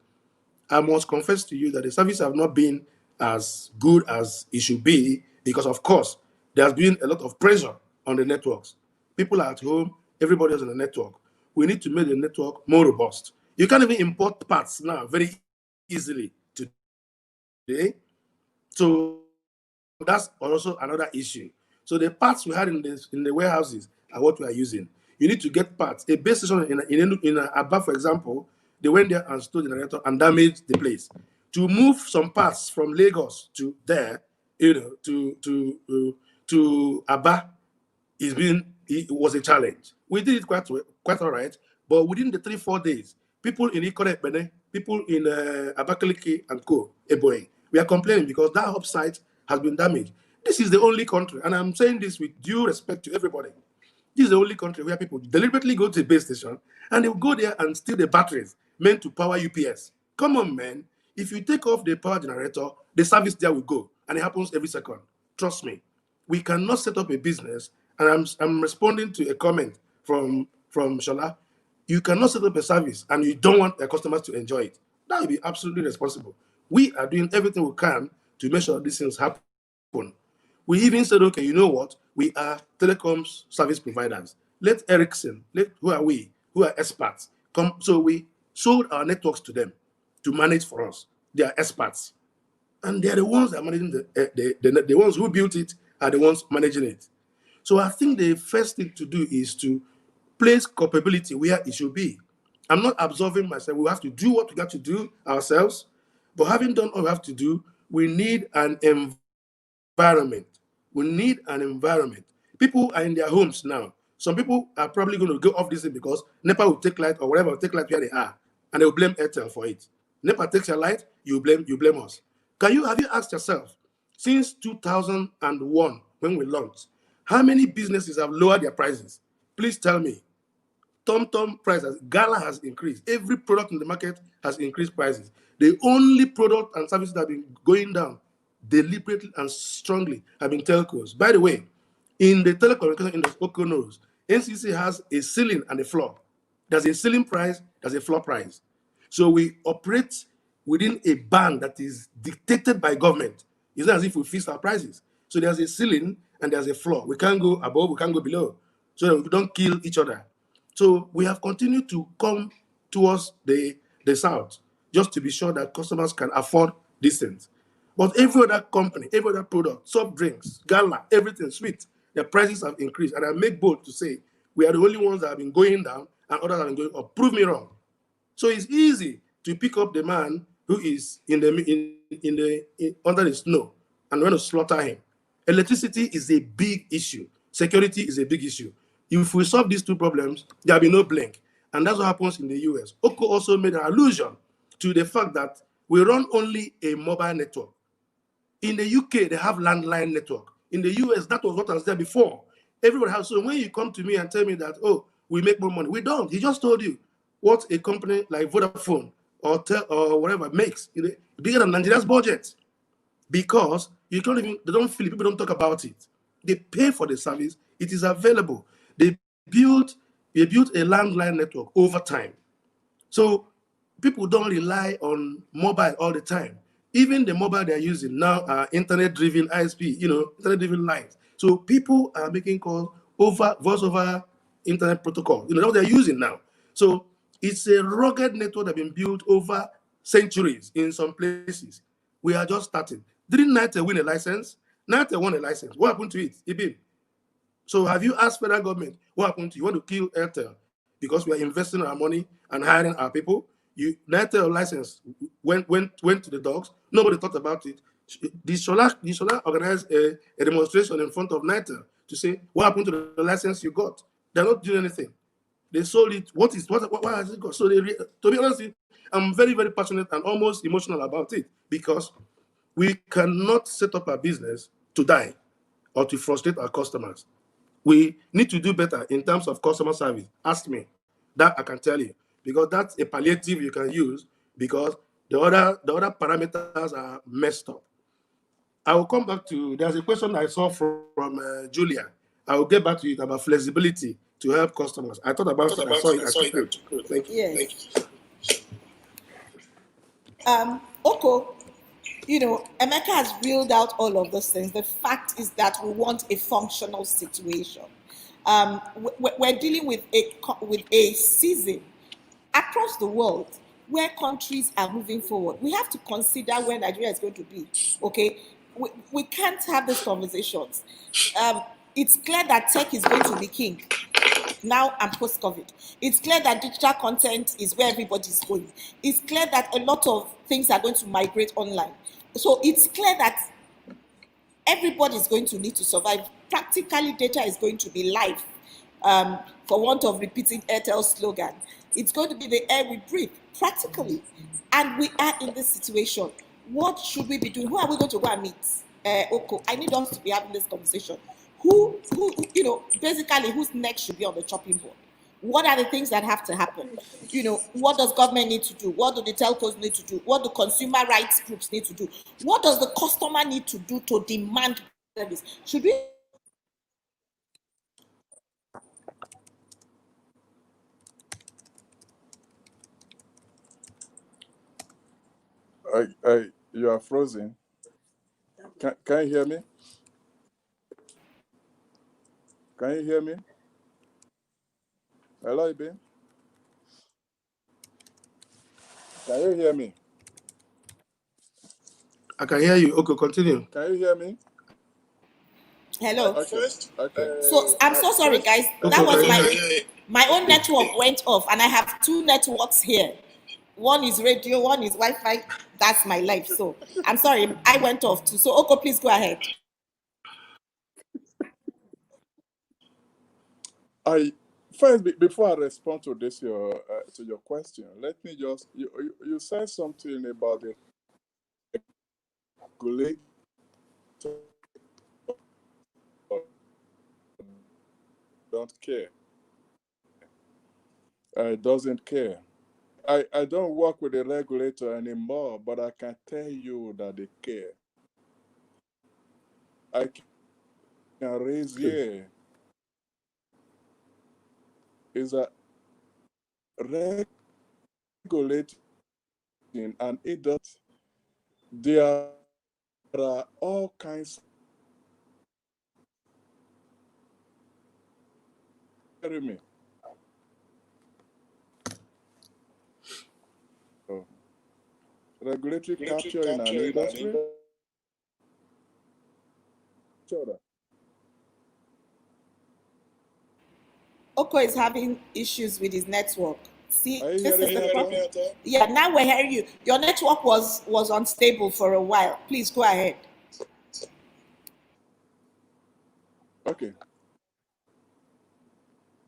I must confess to you that the service have not been as good as it should be because, of course, there's been a lot of pressure on the networks. People are at home, everybody is on the network. We need to make the network more robust. You can't even import parts now very easily today. So that's also another issue. So the parts we had in the warehouses are what we are using. You need to get parts. A base station in Aba, for example, they went there and stole the generator and damaged the place. To move some parts from Lagos to there, to Aba, it was a challenge. We did it quite all right, but within the 3-4 days, people in Ikore Bene, people in Abakaliki and Ebonyi, we are complaining because that hub site has been damaged. This is the only country, and I'm saying this with due respect to everybody. This is the only country where people deliberately go to the base station and they will go there and steal the batteries meant to power UPS. Come on, man. If you take off the power generator, the service there will go, and it happens every second. Trust me. We cannot set up a business, and I'm responding to a comment from Shola. You cannot set up a service and you don't want the customers to enjoy it. That would be absolutely responsible. We are doing everything we can to make sure these things happen. We even said, okay, you know what? We are telecoms service providers. Let Ericsson, who are we? Who are experts? Come. So we sold our networks to them to manage for us. They are experts. And they are the ones that are managing the ones who built it are the ones managing it. So I think the first thing to do is to place capability where it should be. I'm not absolving myself. We have to do what we got to do ourselves. But having done all we have to do, we need an environment. We need an environment. People are in their homes now. Some people are probably going to go off this thing because NEPA will take light or whatever will take light where they are. and they will blame Airtel for it. NEPA takes your light, you blame us. Have you asked yourself, since 2001 when we launched, how many businesses have lowered their prices? Please tell me. TomTom prices, Gala has increased. Every product in the market has increased prices. The only product and services that have been going down deliberately and strongly have been telcos. By the way, in the telecommunication industry, Okoh knows, NCC has a ceiling and a floor. There's a ceiling price, there's a floor price. So we operate within a band that is dictated by government. It's not as if we fix our prices. So there's a ceiling and there's a floor. We can't go above, we can't go below. So that we don't kill each other. So we have continued to come towards the south just to be sure that customers can afford these things. But every other company, every other product, soft drinks, gala, everything, sweet, the prices have increased. And I make bold to say we are the only ones that have been going down and others have been going up. Prove me wrong. So it's easy to pick up the man who is under the snow and want to slaughter him. Electricity is a big issue. Security is a big issue. If we solve these two problems, there'll be no blink. And that's what happens in the US. Okoh also made an allusion to the fact that we run only a mobile network. In the UK, they have landline network. In the US, that was what was there before. Everybody has. So when you come to me and tell me that, oh, we make more money, we don't. He just told you what a company like Vodafone or whatever makes, bigger than Nigeria's budget. Because you can't even, they don't feel it, people don't talk about it. They pay for the service, it is available. They built a landline network over time. So people don't rely on mobile all the time. Even the mobile they're using now are internet-driven ISP, internet-driven lines. So people are making calls over voice over internet protocol. That's what they're using now. So it's a rugged network that's been built over centuries in some places. We are just starting. Didn't NITE win a license? NITE won a license. What happened to it? Ibim. So have you asked federal government what happened to you? You want to kill Airtel because we are investing our money and hiring our people? Airtel license went to the dogs. Nobody thought about it. The Solar organized a demonstration in front of NITE to say what happened to the license you got. They're not doing anything. They sold it. What has it got? So to be honest, I'm very, very passionate and almost emotional about it because we cannot set up a business to die or to frustrate our customers. We need to do better in terms of customer service. Ask me. That I can tell you. Because that's a palliative you can use because the other parameters are messed up. I will come back to, there's a question I saw from Julia. I will get back to it about flexibility to help customers. I thought about it, I saw it. Thank you. Yes. Okoh, Emeka has reeled out all of those things. The fact is that we want a functional situation. We're dealing with a season across the world where countries are moving forward. We have to consider where Nigeria is going to be. Okay, we can't have these conversations. It's clear that tech is going to be king now and post-COVID. It's clear that digital content is where everybody's going. It's clear that a lot of things are going to migrate online. So it's clear that everybody is going to need to survive. Practically, data is going to be life. For want of repeating Airtel's slogan, it's going to be the air we breathe, practically. And we are in this situation. What should we be doing? Who are we going to go and meet? Okoh, I need us to be having this conversation. Who, basically, whose neck should be on the chopping board? What are the things that have to happen? What does government need to do? What do the telcos need to do? What do consumer rights groups need to do? What does the customer need to do to demand service? Should we? You are frozen. Can you hear me? Can you hear me? Hello, Aibe. Can you hear me? I can hear you. Okay, continue. Can you hear me? Hello. Okay. So I'm so sorry, guys. That was my own network went off, and I have two networks here. One is radio, one is Wi-Fi. That's my life. So I'm sorry, I went off too. So Okoh, please go ahead. Before I respond to this, your to your question, let me just you said something about the regulator don't care. Doesn't care. I don't work with the regulator anymore, but I can tell you that they care. I can raise here is a regulating and it does. There are all kinds. Hear me? Oh. Regulatory capture in an industry. Sure. Okoh is having issues with his network. See, Are you this hearing is me the at problem. all? Yeah, now we're hearing you. Your network was unstable for a while. Please go ahead. Okay.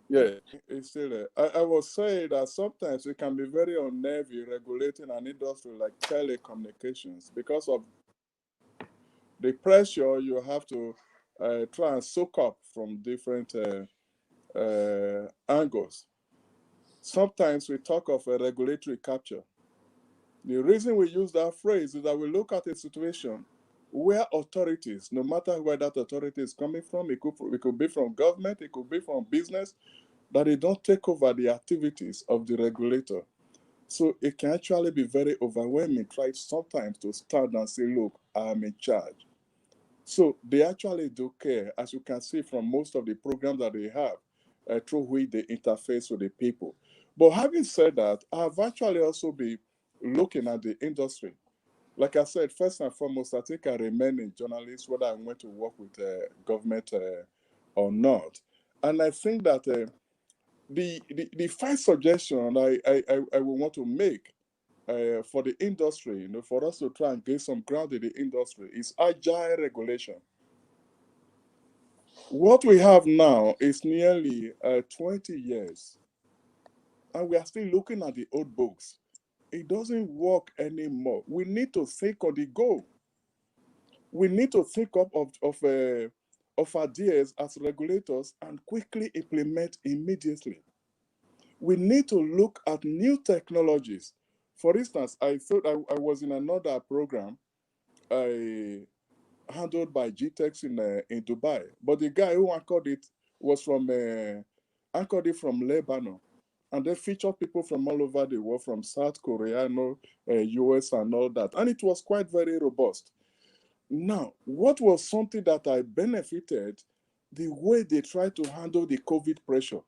Yeah, it's still there. I was saying that sometimes it can be very unnerving regulating an industry like telecommunications because of the pressure you have to try and soak up from different angles. Sometimes we talk of a regulatory capture. The reason we use that phrase is that we look at a situation where authorities, no matter where that authority is coming from, it could be from government, it could be from business, that they don't take over the activities of the regulator. So it can actually be very overwhelming, try sometimes to stand and say, look, I'm in charge. So they actually do care, as you can see from most of the programs that they have, through which they interface with the people. But having said that, I've actually also been looking at the industry. Like I said, first and foremost, I think I remain a journalist, whether I went to work with government or not. And I think that the first suggestion I will want to make for the industry, for us to try and gain some ground in the industry is agile regulation. What we have now is nearly 20 years, and we are still looking at the old books. It doesn't work anymore. We need to think on the go. We need to think up of ideas as regulators and quickly implement immediately. We need to look at new technologies. For instance, I thought I was in another program handled by GTEx in Dubai, but the guy who anchored it was anchored it from Lebanon, and they featured people from all over the world, from South Korea, US, and all that, and it was quite very robust. Now, what was something that I benefited, the way they tried to handle the COVID pressure.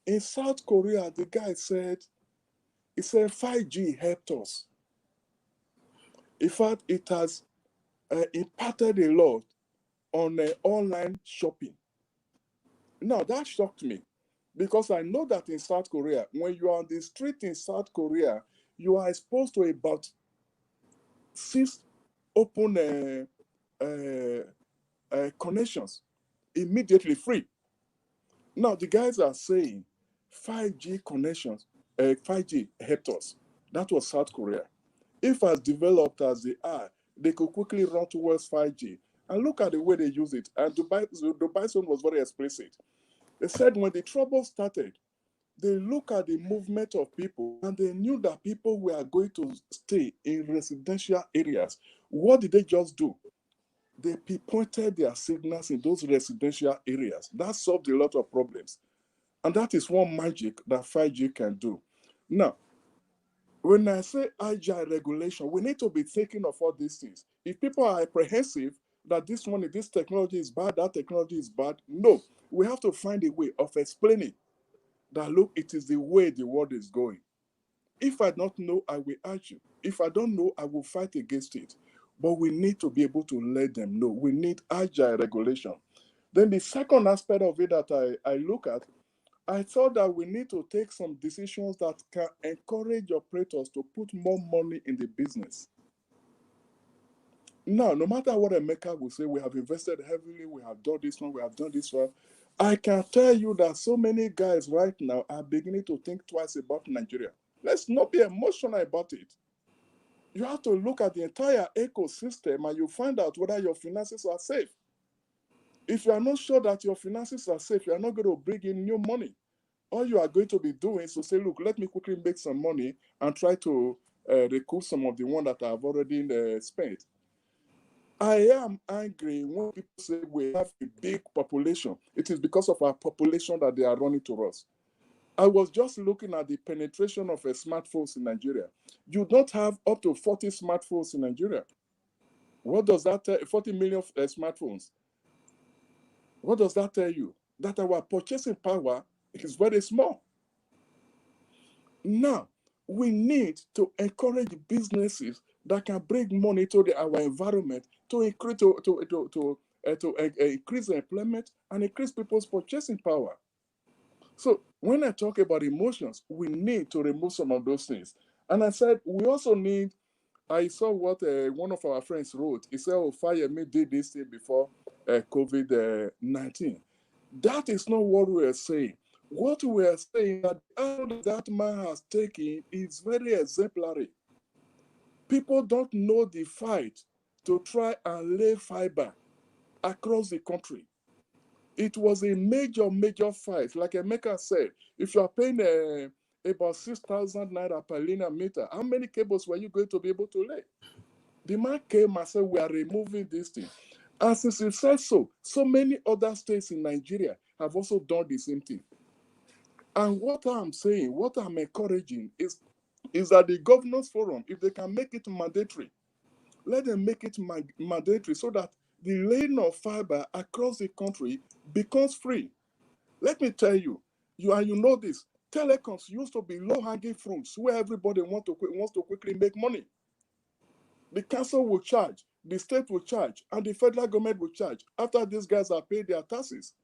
In South Korea, the guy said, he said 5G helped us. In fact, it has impacted a lot on online shopping. Now, that shocked me because I know that in South Korea, when you are on the street in South Korea, you are exposed to about 6 open connections immediately free. Now, the guys are saying 5G connections, 5G helped us. That was South Korea. If as developed as they are, they could quickly run towards 5G. And look at the way they use it. And Dubai's one was very explicit. They said when the trouble started, they look at the movement of people and they knew that people were going to stay in residential areas. What did they just do? They pinpointed their signals in those residential areas. That solved a lot of problems. And that is one magic that 5G can do. Now, when I say agile regulation, we need to be thinking of all these things. If people are apprehensive that this technology is bad, that technology is bad, no, we have to find a way of explaining that, look, it is the way the world is going. If I don't know, I will argue. If I don't know, I will fight against it. But we need to be able to let them know. We need agile regulation. Then the second aspect of it that I look at, I thought that we need to take some decisions that can encourage operators to put more money in the business. Now, no matter what Emeka will say, we have invested heavily, we have done this one, we have done this one. I can tell you that so many guys right now are beginning to think twice about Nigeria. Let's not be emotional about it. You have to look at the entire ecosystem and you find out whether your finances are safe. If you are not sure that your finances are safe, you are not going to bring in new money. All you are going to be doing is to say, look, let me quickly make some money and try to recoup some of the one that I've already spent. I am angry when people say we have a big population. It is because of our population that they are running to us. I was just looking at the penetration of smartphones in Nigeria. You don't have up to 40 smartphones in Nigeria. What does that tell? 40 million smartphones. What does that tell you? That our purchasing power is very small. Now, we need to encourage businesses that can bring money to our environment to increase increase employment and increase people's purchasing power. So when I talk about emotions, we need to remove some of those things. And I said we also need. I saw what one of our friends wrote. He said, "Oh, Fayemi did this thing before COVID-19." That is not what we are saying. What we are saying that that man has taken is very exemplary. People don't know the fight to try and lay fiber across the country. It was a major fight. Like Emeka said, if you are paying about 6,000 naira per linear meter, how many cables were you going to be able to lay? The man came and said, we are removing this thing. And since he said so, so many other states in Nigeria have also done the same thing. And what I'm saying, what I'm encouraging is that the governors forum, if they can make it mandatory, let them make it mandatory so that the laying of fiber across the country becomes free. Let me tell you, you know this, telecoms used to be low-hanging fruits where everybody wants to quickly make money. The council will charge, the state will charge, and the federal government will charge after these guys have paid their taxes.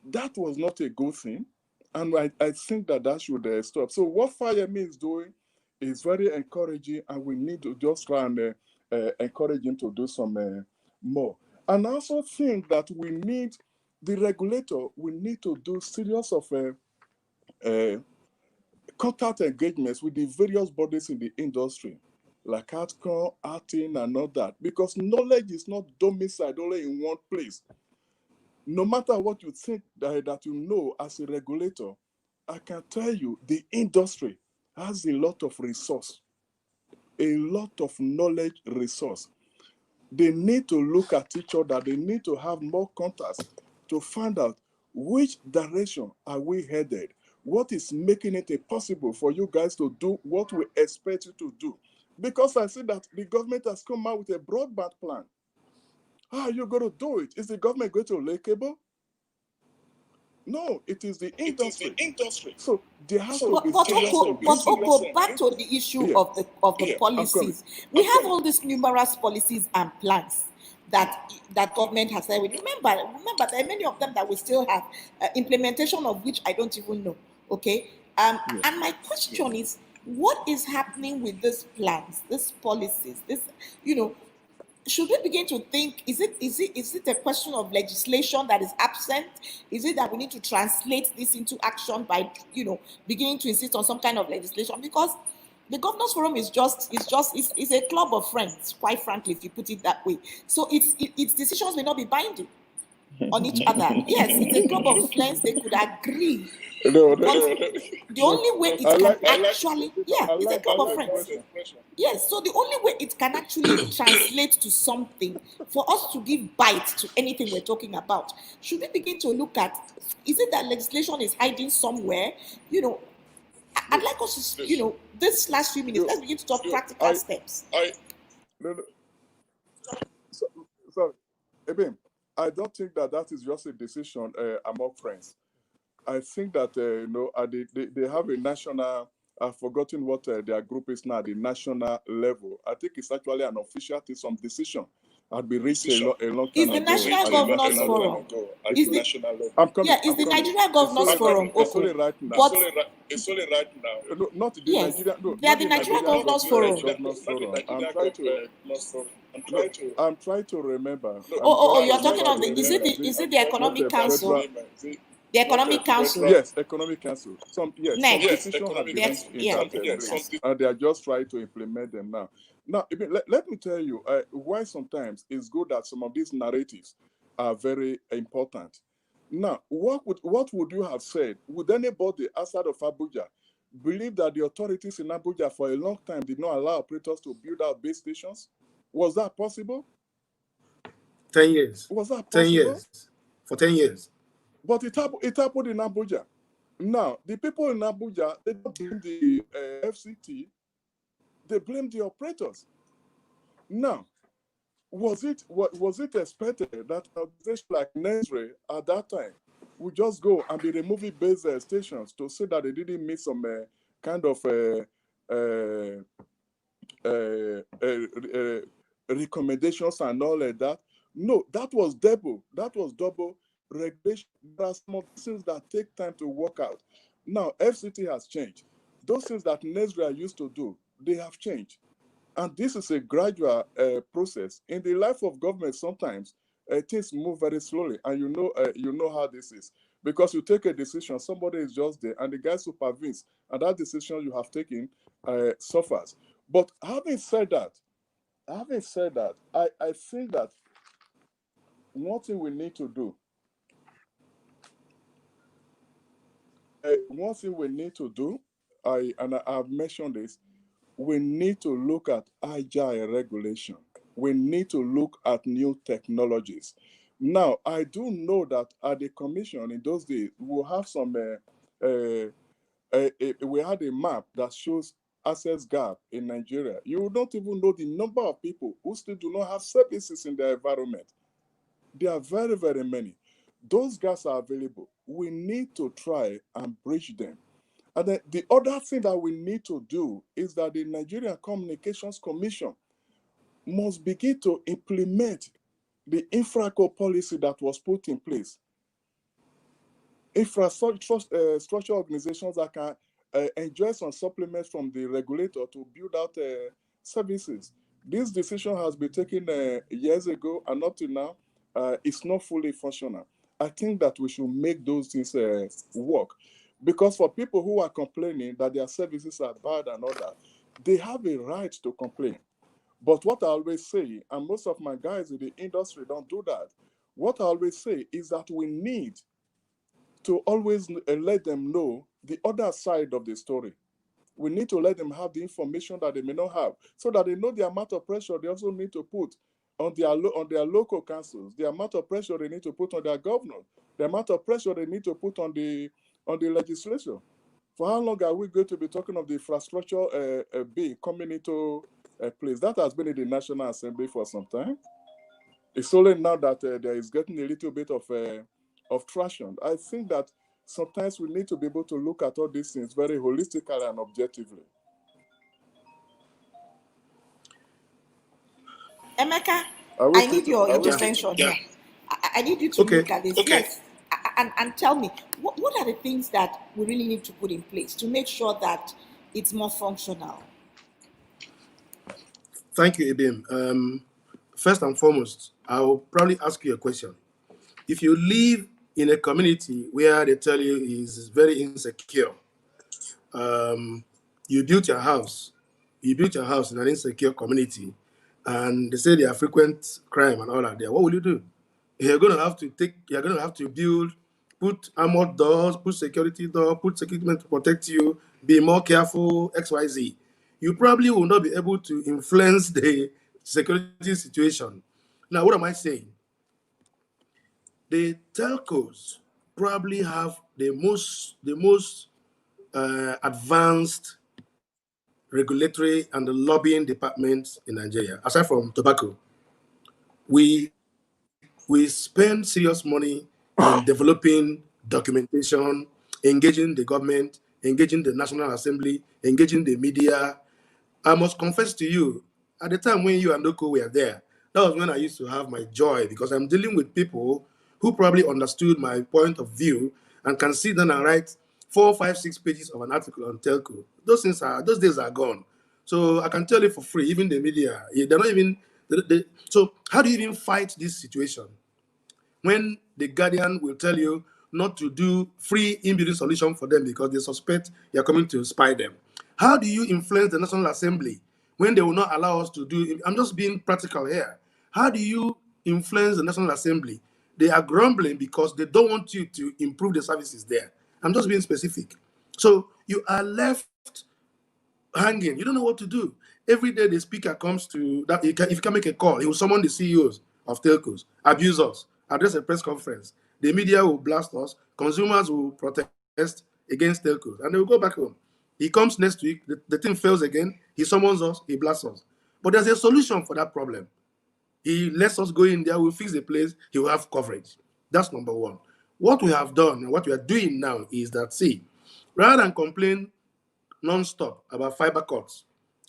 That was not a good thing, and I think that should stop. So what Fayemi is doing is very encouraging, and we need to just try and encourage him to do some more. And I also think that we need the regulator. We need to do serious of contact engagements with the various bodies in the industry, like ATCON, ATIN, and all that, because knowledge is not domiciled only in one place. No matter what you think that you know as a regulator, I can tell you the industry has a lot of resource, a lot of knowledge resource. They need to look at each other. They need to have more contacts to find out which direction are we headed. What is making it possible for you guys to do what we expect you to do? Because I see that the government has come out with a broadband plan. How are you going to do it? Is the government going to lay cable? No, it is the industry. So there has to be serious engagement. Okoh, back to the issue of the policies. We have all these numerous policies and plans that government has said. Remember, there are many of them that we still have implementation of which I don't even know. Okay, Yes. and my question is, what is happening with these plans, these policies? Should we begin to think, is it a question of legislation that is absent? Is it that we need to translate this into action by beginning to insist on some kind of legislation? Because the governors forum is a club of friends, quite frankly, if you put it that way. So its decisions may not be binding on each other. Yes, it's a club of friends, they could agree. The only way it can actually, it's a club of friends. Yes, so the only way it can actually translate to something for us to give bite to anything we're talking about, should we begin to look at, is it that legislation is hiding somewhere? I'd like us to, this last few minutes, let's begin to talk practical steps. So, Aibee, I don't think that is just a decision among friends. I think that they have a national. I've forgotten what their group is now. The national level. I think it's actually an official some decision had been reached a long time Is the ago. National Governors Forum? Is the I'm coming. yeah? Is the Nigeria Governors Forum It's only open? right now. But No, not the yes, Nigeria. No, they are not the the Nigeria Nigerian Governors Forum. Governors Forum. I'm trying to remember. Oh, you're talking of the is it the Economic Council? The Economic Council. Yes, Economic Council. Some NEC. decisions have been implemented, and they are just trying to implement them now. Now, let me tell you why sometimes it's good that some of these narratives are very important. Now, what would you have said? Would anybody outside of Abuja believe that the authorities in Abuja for a long time did not allow operators to build out base stations? Was that possible? 10 years. Was that possible? 10 years. For 10 years. But it happened in Abuja. Now, the people in Abuja, they don't blame the FCT, they blame the operators. Now, was it expected that an organization like Nesre at that time would just go and be removing base stations to say that they didn't meet some kind of recommendations and all like that? No, that was double. That was double regulation. There are some things that take time to work out. Now, FCT has changed. Those things that Nesria used to do, they have changed. And this is a gradual process. In the life of government, sometimes things move very slowly, and you know how this is. Because you take a decision, somebody is just there, and the guy supervenes, and that decision you have taken suffers. But having said that, I think that one thing we need to do, I've mentioned this, we need to look at agile regulation. We need to look at new technologies. Now, I do know that at the commission in those days, we'll have some, we had a map that shows access gap in Nigeria. You would not even know the number of people who still do not have services in their environment. There are very, very many. Those gaps are available. We need to try and bridge them. And then the other thing that we need to do is that the Nigerian Communications Commission must begin to implement the infraco policy that was put in place. Infrastructure organizations that can enjoy some supplements from the regulator to build out services. This decision has been taken years ago, and up to now, it's not fully functional. I think that we should make those things work. Because for people who are complaining that their services are bad and all that, they have a right to complain. But what I always say, and most of my guys in the industry don't do that, what I always say is that we need to always let them know the other side of the story. We need to let them have the information that they may not have, so that they know the amount of pressure they also need to put on their local councils, the amount of pressure they need to put on their governor, the amount of pressure they need to put on the legislature. For how long are we going to be talking of the infrastructure bill coming into place? That has been in the National Assembly for some time. It's only now that there is getting a little bit of traction. I think that sometimes we need to be able to look at all these things very holistically and objectively. Emeka, I need your intervention here. I need you to look at this. Yes. And tell me, what are the things that we really need to put in place to make sure that it's more functional? Thank you, Ibim. First and foremost, I'll probably ask you a question. If you live in a community where they tell you is very insecure, you built your house in an insecure community, and they say there are frequent crime and all that there, what will you do? You're gonna have to put armored doors, put security to protect you, be more careful, XYZ. You probably will not be able to influence the security situation. Now, what am I saying? The telcos probably have the most advanced regulatory and the lobbying departments in Nigeria. Aside from tobacco, we spend serious money in developing documentation, engaging the government, engaging the National Assembly, engaging the media. I must confess to you, at the time when you and Okoh were there, That was when I used to have my joy, because I'm dealing with people who probably understood my point of view and can sit down and write 4, 5, 6 pages of an article on telco. Those days are gone. So I can tell you for free, even the media, they're not even. So how do you even fight this situation when the Guardian will tell you not to do free in-building solution for them because they suspect you're coming to spy them? How do you influence the National Assembly when they will not allow us to do? I'm just being practical here. How do you influence the National Assembly? They are grumbling because they don't want you to improve the services there. I'm just being specific. So you are left hanging. You don't know what to do. Every day the speaker comes to that. If you can make a call, he will summon the CEOs of telcos, abuse us, address a press conference. The media will blast us. Consumers will protest against telcos, and they will go back home. He comes next week. The thing fails again. He summons us. He blasts us. But there's a solution for that problem. He lets us go in there. We'll fix the place. He will have coverage. That's number one. What we have done and what we are doing now is that, see, rather than complain non-stop about fiber cuts,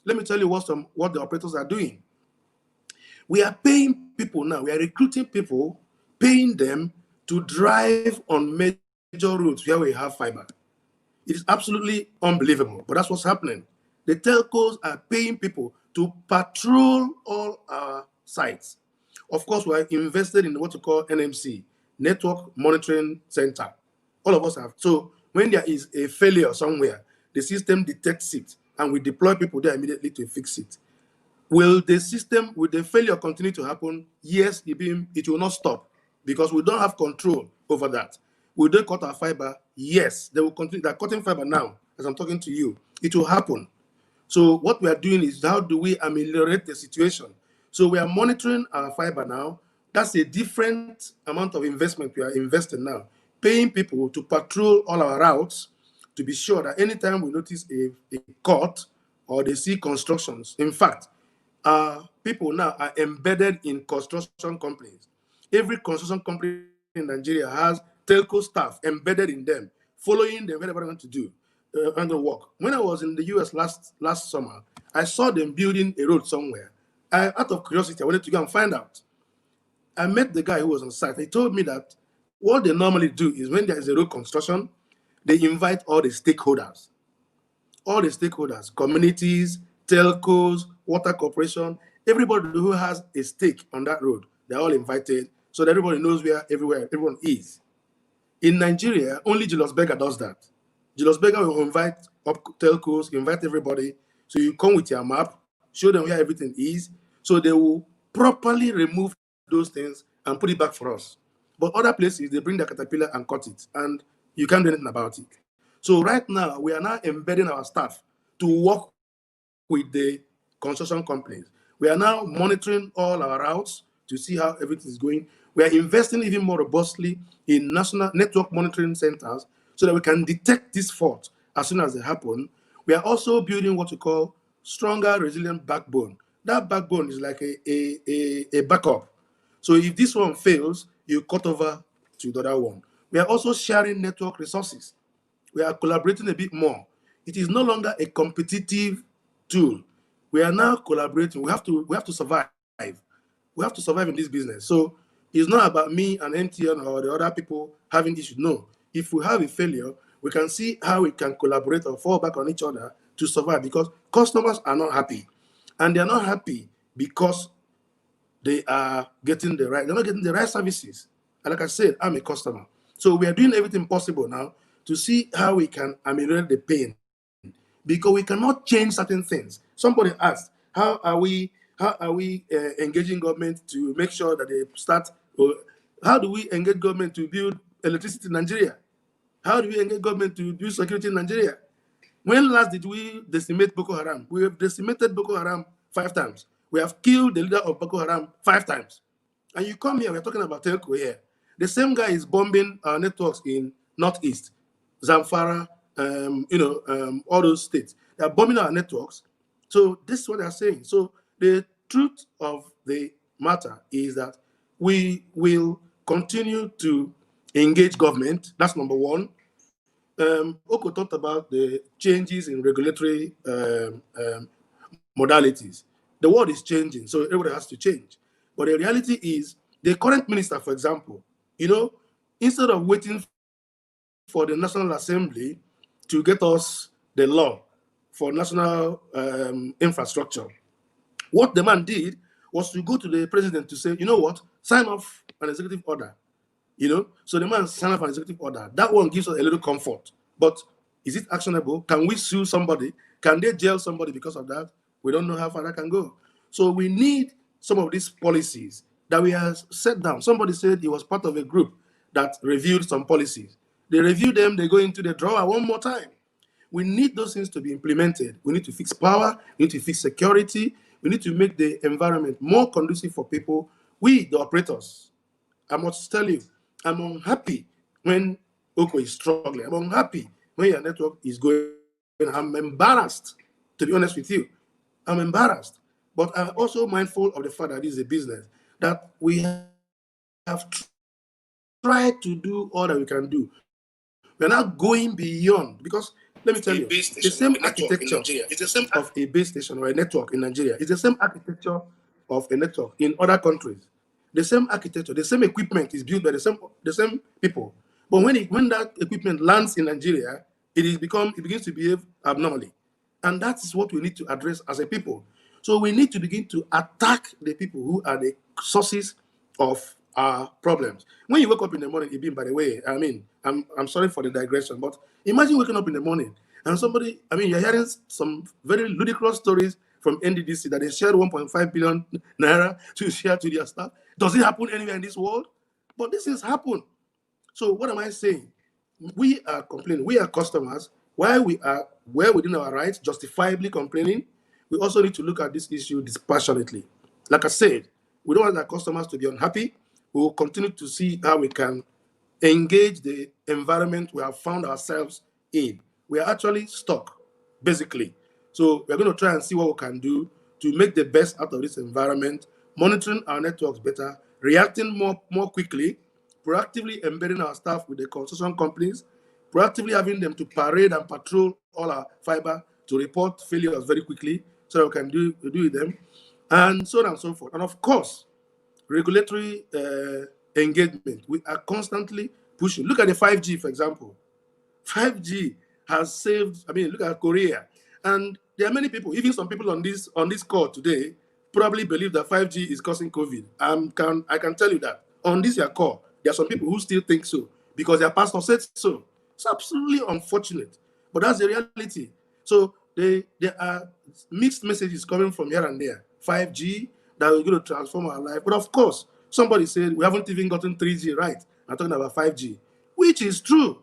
let me tell you what the operators are doing. We are paying people now. We are recruiting people, paying them to drive on major routes where we have fiber. It is absolutely unbelievable, but that's what's happening. The telcos are paying people to patrol all our sites. Of course, we are invested in what we call NMC, Network Monitoring Center. All of us have. So when there is a failure somewhere, the system detects it, and we deploy people there immediately to fix it. Will the failure continue to happen? Yes, it will not stop because we don't have control over that. Will they cut our fiber? Yes, they will continue. They're cutting fiber now as I'm talking to you. It will happen. So what we are doing is, how do we ameliorate the situation? So we are monitoring our fiber now. That's a different amount of investment we are investing now, paying people to patrol all our routes to be sure that anytime we notice a cut or they see constructions. In fact, people now are embedded in construction companies. Every construction company in Nigeria has telco staff embedded in them, following them wherever they want to do and work. When I was in the US last summer, I saw them building a road somewhere. Out of curiosity, I wanted to go and find out. I met the guy who was on site. He told me that what they normally do is when there is a road construction, they invite all the stakeholders, communities, telcos, water corporation, everybody who has a stake on that road. They're all invited so that everybody knows where everyone is. In Nigeria, only Julius Berger does that. Julius Berger will invite up telcos, invite everybody. So you come with your map, show them where everything is. So they will properly remove those things and put it back for us. But other places, they bring the caterpillar and cut it, and you can't do anything about it. So right now, we are now embedding our staff to work with the construction companies. We are now monitoring all our routes to see how everything is going. We are investing even more robustly in national network monitoring centers so that we can detect these faults as soon as they happen. We are also building what we call stronger, resilient backbone. That backbone is like a backup. So if this one fails, you cut over to the other one. We are also sharing network resources. We are collaborating a bit more. It is no longer a competitive tool. We are now collaborating. We have to survive. We have to survive in this business. So it's not about me and MTN or the other people having issues. No. If we have a failure, we can see how we can collaborate or fall back on each other to survive, because customers are not happy. And they're not happy because they're not getting the right services. And like I said, I'm a customer. So we are doing everything possible now to see how we can ameliorate the pain, because we cannot change certain things. Somebody asked, how are we engaging government to make sure that they start, or how do we engage government to build electricity in Nigeria? How do we engage government to build security in Nigeria? When last did we decimate Boko Haram? We have decimated Boko Haram 5 times. We have killed the leader of Boko Haram 5 times. And you come here, we're talking about telco here. The same guy is bombing our networks in Northeast, Zamfara, all those states. They're bombing our networks. So this is what they're saying. So the truth of the matter is that we will continue to engage government. That's number one. Okoh talked about the changes in regulatory modalities. The world is changing, so everybody has to change. But the reality is, the current minister, for example, instead of waiting for the National Assembly to get us the law for national infrastructure, what the man did was to go to the president to say, you know what, sign off an executive order. So the man signed off an executive order. That one gives us a little comfort. But is it actionable? Can we sue somebody? Can they jail somebody because of that? We don't know how far that can go. So we need some of these policies that we have set down. Somebody said he was part of a group that reviewed some policies. They review them, they go into the drawer one more time. We need those things to be implemented. We need to fix power, we need to fix security, we need to make the environment more conducive for people. We, the operators, I must tell you, I'm unhappy when Okoh is struggling. I'm unhappy when your network is going. I'm embarrassed, to be honest with you. I'm embarrassed. But I'm also mindful of the fact that this is a business, that we have tried to do all that we can do. We're not going beyond, because let me tell you, the same architecture of a base station or a network in Nigeria is the same architecture of a network in other countries. The same architecture, the same equipment is built by the same people. But when that equipment lands in Nigeria, it begins to behave abnormally. And that is what we need to address as a people. So we need to begin to attack the people who are the sources of our problems. When you wake up in the morning, Ibim, by the way, I'm sorry for the digression, but imagine waking up in the morning and somebody, you're hearing some very ludicrous stories from NDDC that they shared 1.5 billion naira to share to their staff. Does it happen anywhere in this world? But this has happened. So what am I saying? We are complaining. We are customers. While we are well within our rights, justifiably complaining, we also need to look at this issue dispassionately. Like I said, we don't want our customers to be unhappy. We will continue to see how we can engage the environment we have found ourselves in. We are actually stuck, basically. So we're going to try and see what we can do to make the best out of this environment, monitoring our networks better, reacting more quickly, proactively embedding our staff with the construction companies, proactively having them to parade and patrol all our fiber to report failures very quickly so that we can do with them, and so on and so forth. And of course, regulatory engagement. We are constantly pushing. Look at the 5G, for example. 5G has saved, look at Korea. And there are many people, even some people on this call today, probably believe that 5G is causing COVID. I can tell you that. On this your call, there are some people who still think so because their pastor said so. It's absolutely unfortunate, but that's the reality. So there are mixed messages coming from here and there. 5G, that is going to transform our life. But of course, somebody said we haven't even gotten 3G right. I'm talking about 5G, which is true.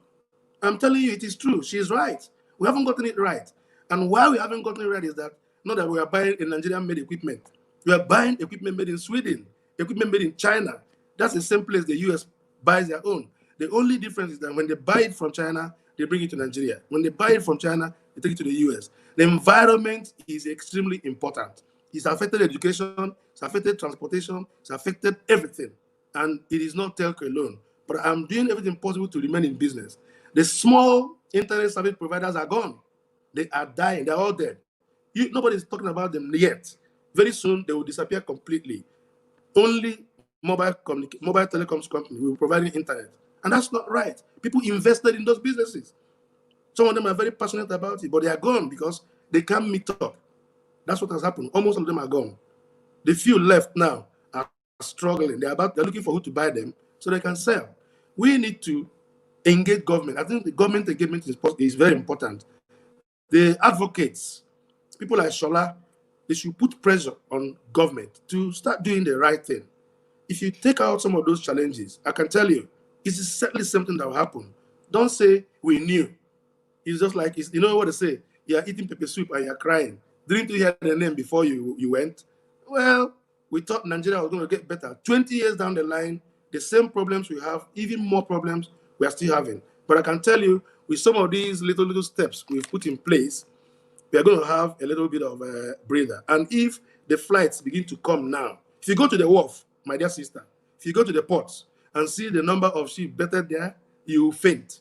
I'm telling you, it is true. She's right. We haven't gotten it right. And why we haven't gotten it right is that not that we are buying a Nigerian-made equipment. We are buying equipment made in Sweden, equipment made in China. That's the same place the US buys their own. The only difference is that when they buy it from China, they bring it to Nigeria. When they buy it from China, they take it to the US. The environment is extremely important. It's affected education, it's affected transportation, it's affected everything. And it is not telco alone. But I'm doing everything possible to remain in business. The small internet service providers are gone. They are dying. They're all dead. Nobody's talking about them yet. Very soon, they will disappear completely. Only mobile telecoms company will be providing internet. And that's not right. People invested in those businesses. Some of them are very passionate about it, but they are gone because they can't meet up. That's what has happened. Almost all of them are gone. The few left now are struggling. They're looking for who to buy them so they can sell. We need to engage government. I think the government engagement is very important. The advocates, people like Shola, they should put pressure on government to start doing the right thing. If you take out some of those challenges, I can tell you, it's certainly something that will happen. Don't say we knew. It's just like, you know what they say, you're eating pepper soup and you're crying. Didn't you hear the name before you went? Well, we thought Nigeria was going to get better. 20 years down the line, the same problems we have, even more problems we are still having. But I can tell you, with some of these little steps we've put in place, we are going to have a little bit of a breather. And if the flights begin to come now, if you go to the wharf, my dear sister, if you go to the ports and see the number of ships better there, you will faint.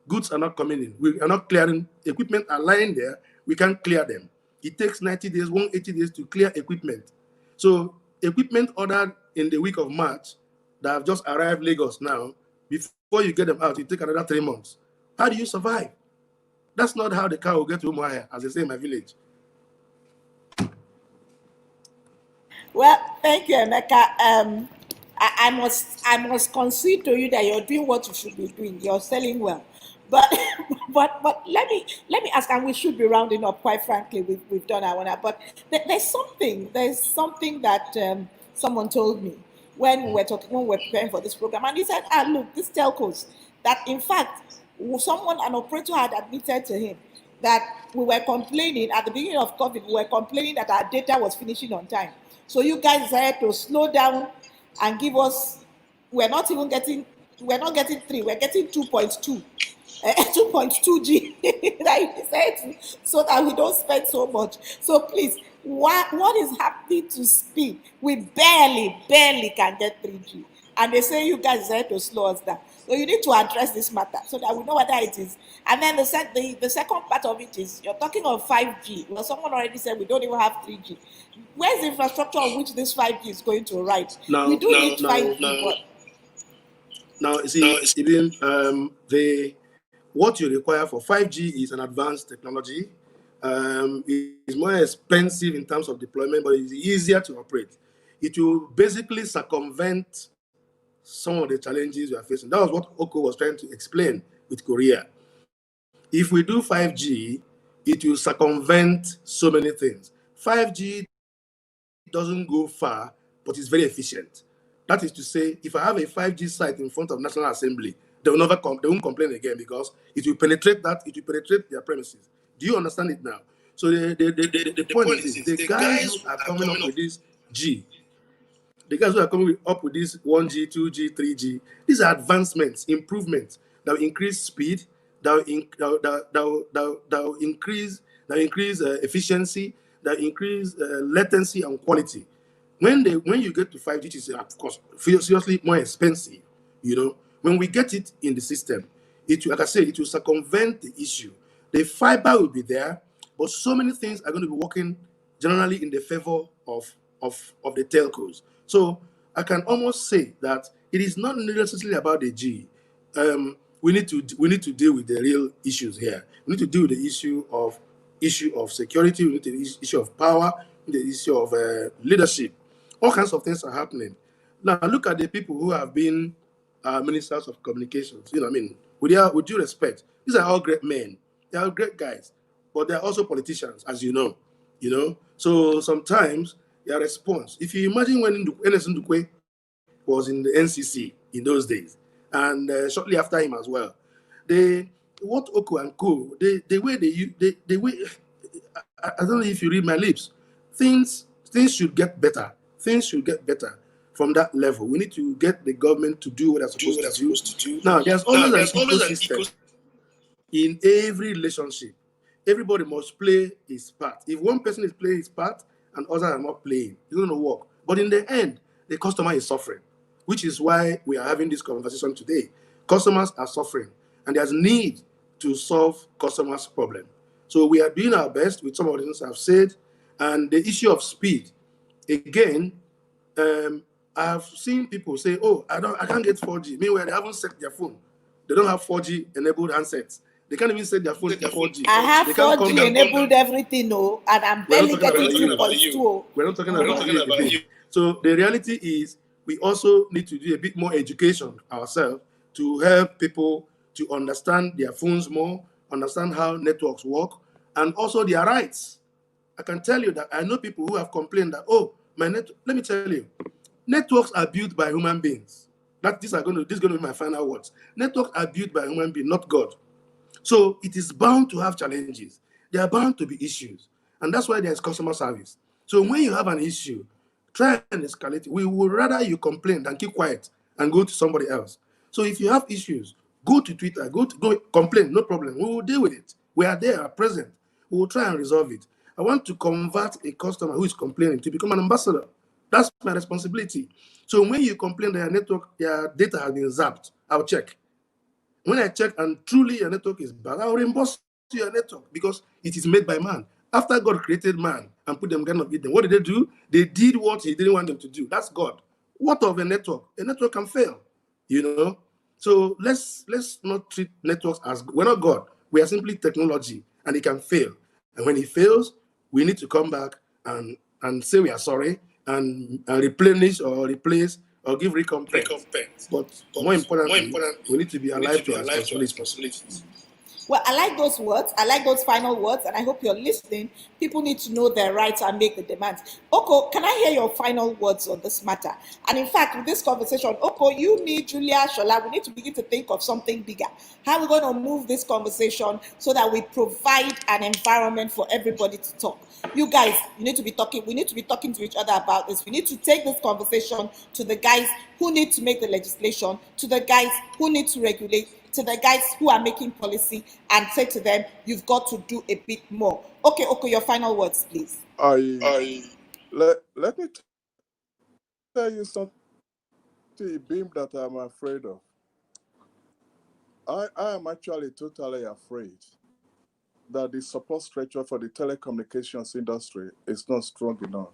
Goods are not coming in. We are not clearing. Equipment are lying there. We can't clear them. It takes 90 days, 180 days to clear equipment. So equipment ordered in the week of March that have just arrived Lagos now. Before you get them out, you take another 3 months. How do you survive? That's not how the car will get to Umuahia, as they say in my village. Well, thank you, Emeka. I must concede to you that you're doing what you should be doing. You're selling well, but but let me ask, and we should be rounding up. Quite frankly, we've done our one. But there's something that someone told me when we were preparing for this program, and he said, "Ah, look, this telcos that in fact an operator had admitted to him that we were complaining at the beginning of COVID. We were complaining that our data was finishing on time. So you guys decided to slow down and give us. We're not even getting. We're not getting 3. We're getting 2.2. 2.2G that you decided so that we don't spend so much. So please, what is happening to speed? We barely can get 3G. And they say you guys decided to slow us down. So you need to address this matter so that we know whether it is. And then the second part of it is you're talking of 5G. Well, someone already said we don't even have 3G. Where's the infrastructure on which this 5G is going to ride? We do need 5G, but now you see, even what you require for 5G is an advanced technology. It's more expensive in terms of deployment, but it's easier to operate. It will basically circumvent some of the challenges we are facing. That was what Okoh was trying to explain with Korea. If we do 5G, it will circumvent so many things. 5G doesn't go far, but it's very efficient. That is to say, if I have a 5G site in front of National Assembly, they won't complain again because it will penetrate their premises. Do you understand it now? So the point is this, the guys who are coming up with this G, the guys who are coming up with this 1G, 2G, 3G, these are advancements, improvements that will increase speed, that will increase efficiency, that will increase latency and quality. When you get to 5G, it is of course seriously more expensive. When we get it in the system, like I said, it will circumvent the issue. The fiber will be there, but so many things are going to be working generally in the favor of the telcos. So I can almost say that it is not necessarily about the G. We need to deal with the real issues here. We need to deal with the issue of security. We need to deal with the issue of power, the issue of leadership. All kinds of things are happening. Now look at the people who have been ministers of communications. With due respect, these are all great men. They are great guys, but they are also politicians, as you know. So sometimes their response. If you imagine when Ernest Ndukwe was in the NCC in those days, and shortly after him as well, what Okoh and Co. The way I don't know if you read my lips. Things should get better. Things should get better from that level. We need to get the government to do what they're supposed to do. Now, there's always an ecosystem in every relationship. Everybody must play his part. If one person is playing his part and others are not playing, it's going to work. But in the end, the customer is suffering, which is why we are having this conversation today. Customers are suffering, and there's need to solve customers' problem. So we are doing our best with some of the things I've said, and the issue of speed. Again, I've seen people say, "Oh, I can't get 4G." Meanwhile, they haven't set their phone. They don't have 4G enabled handsets. They can't even set their phone to 4G. I have 4G enabled everything, and I'm barely getting 2.2. We're not talking about you. So the reality is, we also need to do a bit more education ourselves to help people to understand their phones more, understand how networks work, and also their rights. I can tell you that I know people who have complained that, let me tell you, networks are built by human beings. This is going to be my final words. Networks are built by human beings, not God. So it is bound to have challenges. There are bound to be issues. And that's why there's customer service. So when you have an issue, try and escalate it. We would rather you complain than keep quiet and go to somebody else. So if you have issues, go to Twitter, go complain, no problem. We will deal with it. We are there, present. We will try and resolve it. I want to convert a customer who is complaining to become an ambassador. That's my responsibility. So when you complain that your data has been zapped, I'll check. When I check and truly your network is bad, I'll reimburse your network because it is made by man. After God created man and put them in the Garden of Eden, what did they do? They did what he didn't want them to do. That's God. What of a network? A network can fail, you know. So let's not treat networks as, we're not God. We are simply technology, and it can fail. And when it fails, we need to come back and say we are sorry and replenish or replace or give recompense. But more importantly, we need to be alive to our responsibilities. Well, I like those words. I like those final words, and I hope you're listening. People need to know their rights and make the demands. Okoh, can I hear your final words on this matter? And in fact, with this conversation, Okoh, you, me, Julia, Shola, we need to begin to think of something bigger. How are we going to move this conversation so that we provide an environment for everybody to talk? You guys, you need to be talking. We need to be talking to each other about this. We need to take this conversation to the guys who need to make the legislation, to the guys who need to regulate, to the guys who are making policy, and say to them, you've got to do a bit more. Okay, your final words, please. Let me tell you something, Beam, that I'm afraid of. I am actually totally afraid that the support structure for the telecommunications industry is not strong enough.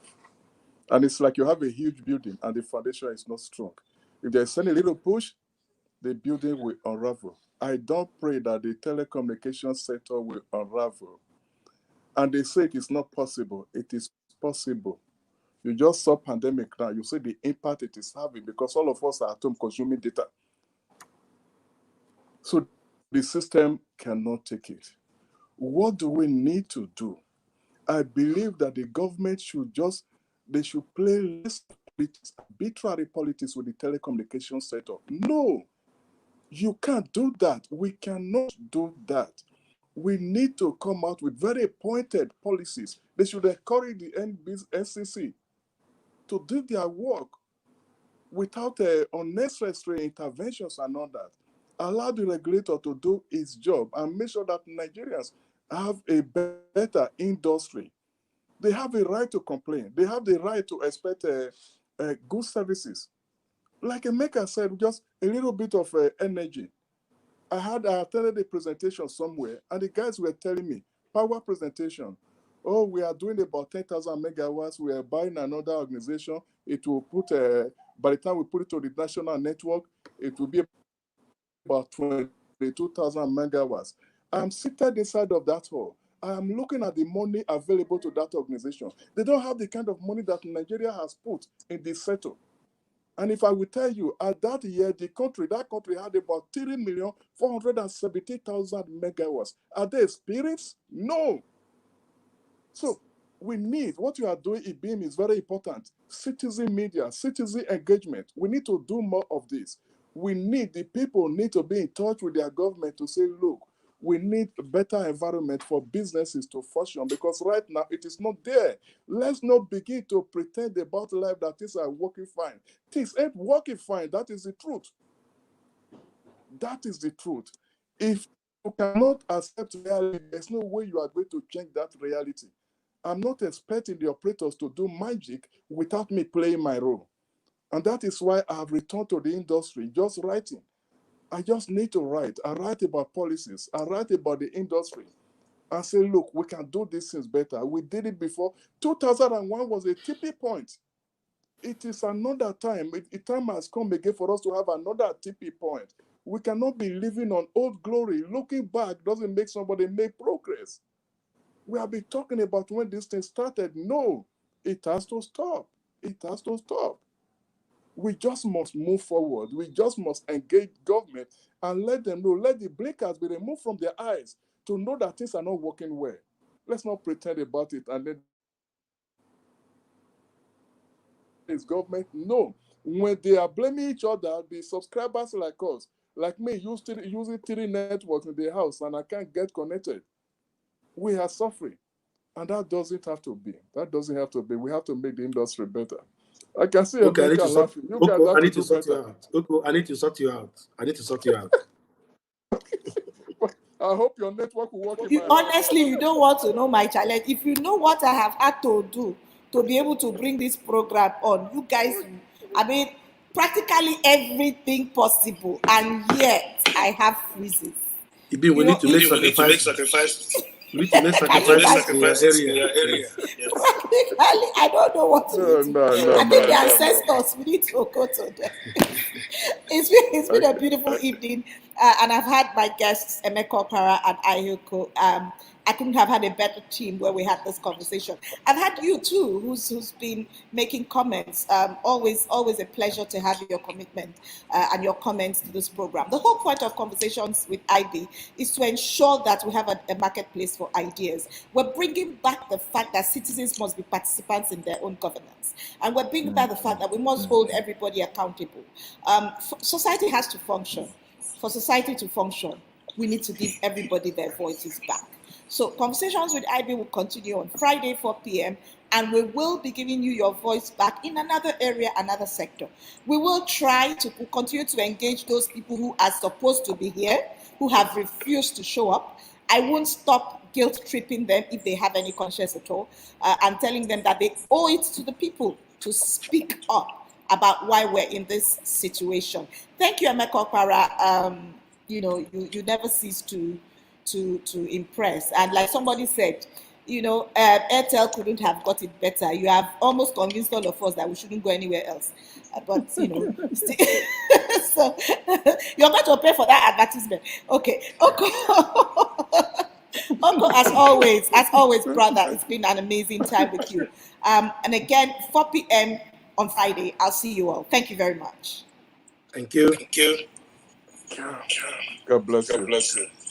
And it's like you have a huge building and the foundation is not strong. If there's any little push, the building will unravel. I don't pray that the telecommunications sector will unravel. And they say it is not possible. It is possible. You just saw pandemic now. You see the impact it is having because all of us are at home consuming data. So the system cannot take it. What do we need to do? I believe that the government should play less politics, arbitrary politics with the telecommunications sector. No, you can't do that. We cannot do that. We need to come out with very pointed policies. They should encourage the NCC to do their work without unnecessary interventions and all that. Allow the regulator to do its job and make sure that Nigerians have a better industry. They have a right to complain. They have the right to expect good services. Like Emeka said, just a little bit of energy. I attended a presentation somewhere, and the guys were telling me, power presentation. Oh, we are doing about 10,000 megawatts. We are buying another organization. It will put, by the time we put it to the national network, it will be about 22,000 megawatts. I'm seated inside of that hall. I am looking at the money available to that organization. They don't have the kind of money that Nigeria has put in this sector. And if I will tell you, at that year, that country had about 3,470,000 megawatts. Are they spirits? No. So we need, what you are doing, IBEAM, is very important. Citizen media, citizen engagement. We need to do more of this. The people need to be in touch with their government to say, look, we need a better environment for businesses to function because right now it is not there. Let's not begin to pretend about life that things are working fine. Things ain't working fine. That is the truth. That is the truth. If you cannot accept reality, there's no way you are going to change that reality. I'm not expecting the operators to do magic without me playing my role. And that is why I have returned to the industry, just writing. I just need to write. I write about policies. I write about the industry. I say, look, we can do these things better. We did it before. 2001 was a tipping point. It is another time. The time has come again for us to have another tipping point. We cannot be living on old glory. Looking back doesn't make somebody make progress. We have been talking about when this thing started. No, it has to stop. It has to stop. We just must move forward. We just must engage government and let them know, let the blinkers be removed from their eyes to know that things are not working well. Let's not pretend about it and then it's government. No. When they are blaming each other, the subscribers like us, like me, using 3 networks in the house and I can't get connected. We are suffering. And that doesn't have to be. That doesn't have to be. We have to make the industry better. I can see Emeka laughing. You guys have to do better. Okoh, I need to sort you out. I hope your network will work. Honestly, you don't want to know my challenge. If you know what I have had to do to be able to bring this program on, you guys, I mean, practically everything possible, and yet I have freezes. IBEAM, we need to make sacrifices. You need to make Can you sacrifices in your imagine? area. Yes. Practically, I don't know what we need to do. I think the ancestors, we need to go to them. It's been a beautiful evening, and I've had my guests Emeka, Oparah, and Aihe. I couldn't have had a better team where we had this conversation. I've had you too, who's been making comments. Always a pleasure to have your commitment and your comments to this program. The whole point of conversations with IBEE is to ensure that we have a marketplace for ideas. We're bringing back the fact that citizens must be participants in their own governance, and we're bringing back the fact that we must hold everybody accountable. Society has to function. For society to function, we need to give everybody their voices back. So conversations with IBEE will continue on Friday, 4 p.m., and we will be giving you your voice back in another area, another sector. We will try to continue to engage those people who are supposed to be here, who have refused to show up. I won't stop guilt tripping them if they have any conscience at all, and telling them that they owe it to the people to speak up about why we're in this situation. Thank you, Emeka, Oparah. You never cease to impress. And like somebody said, Airtel couldn't have got it better. You have almost convinced all of us that we shouldn't go anywhere else. But so you're going to pay for that advertisement. Okay. Okoh, as always, brother, it's been an amazing time with you. And again, 4 p.m. on Friday. I'll see you all. Thank you very much. Thank you. God bless you.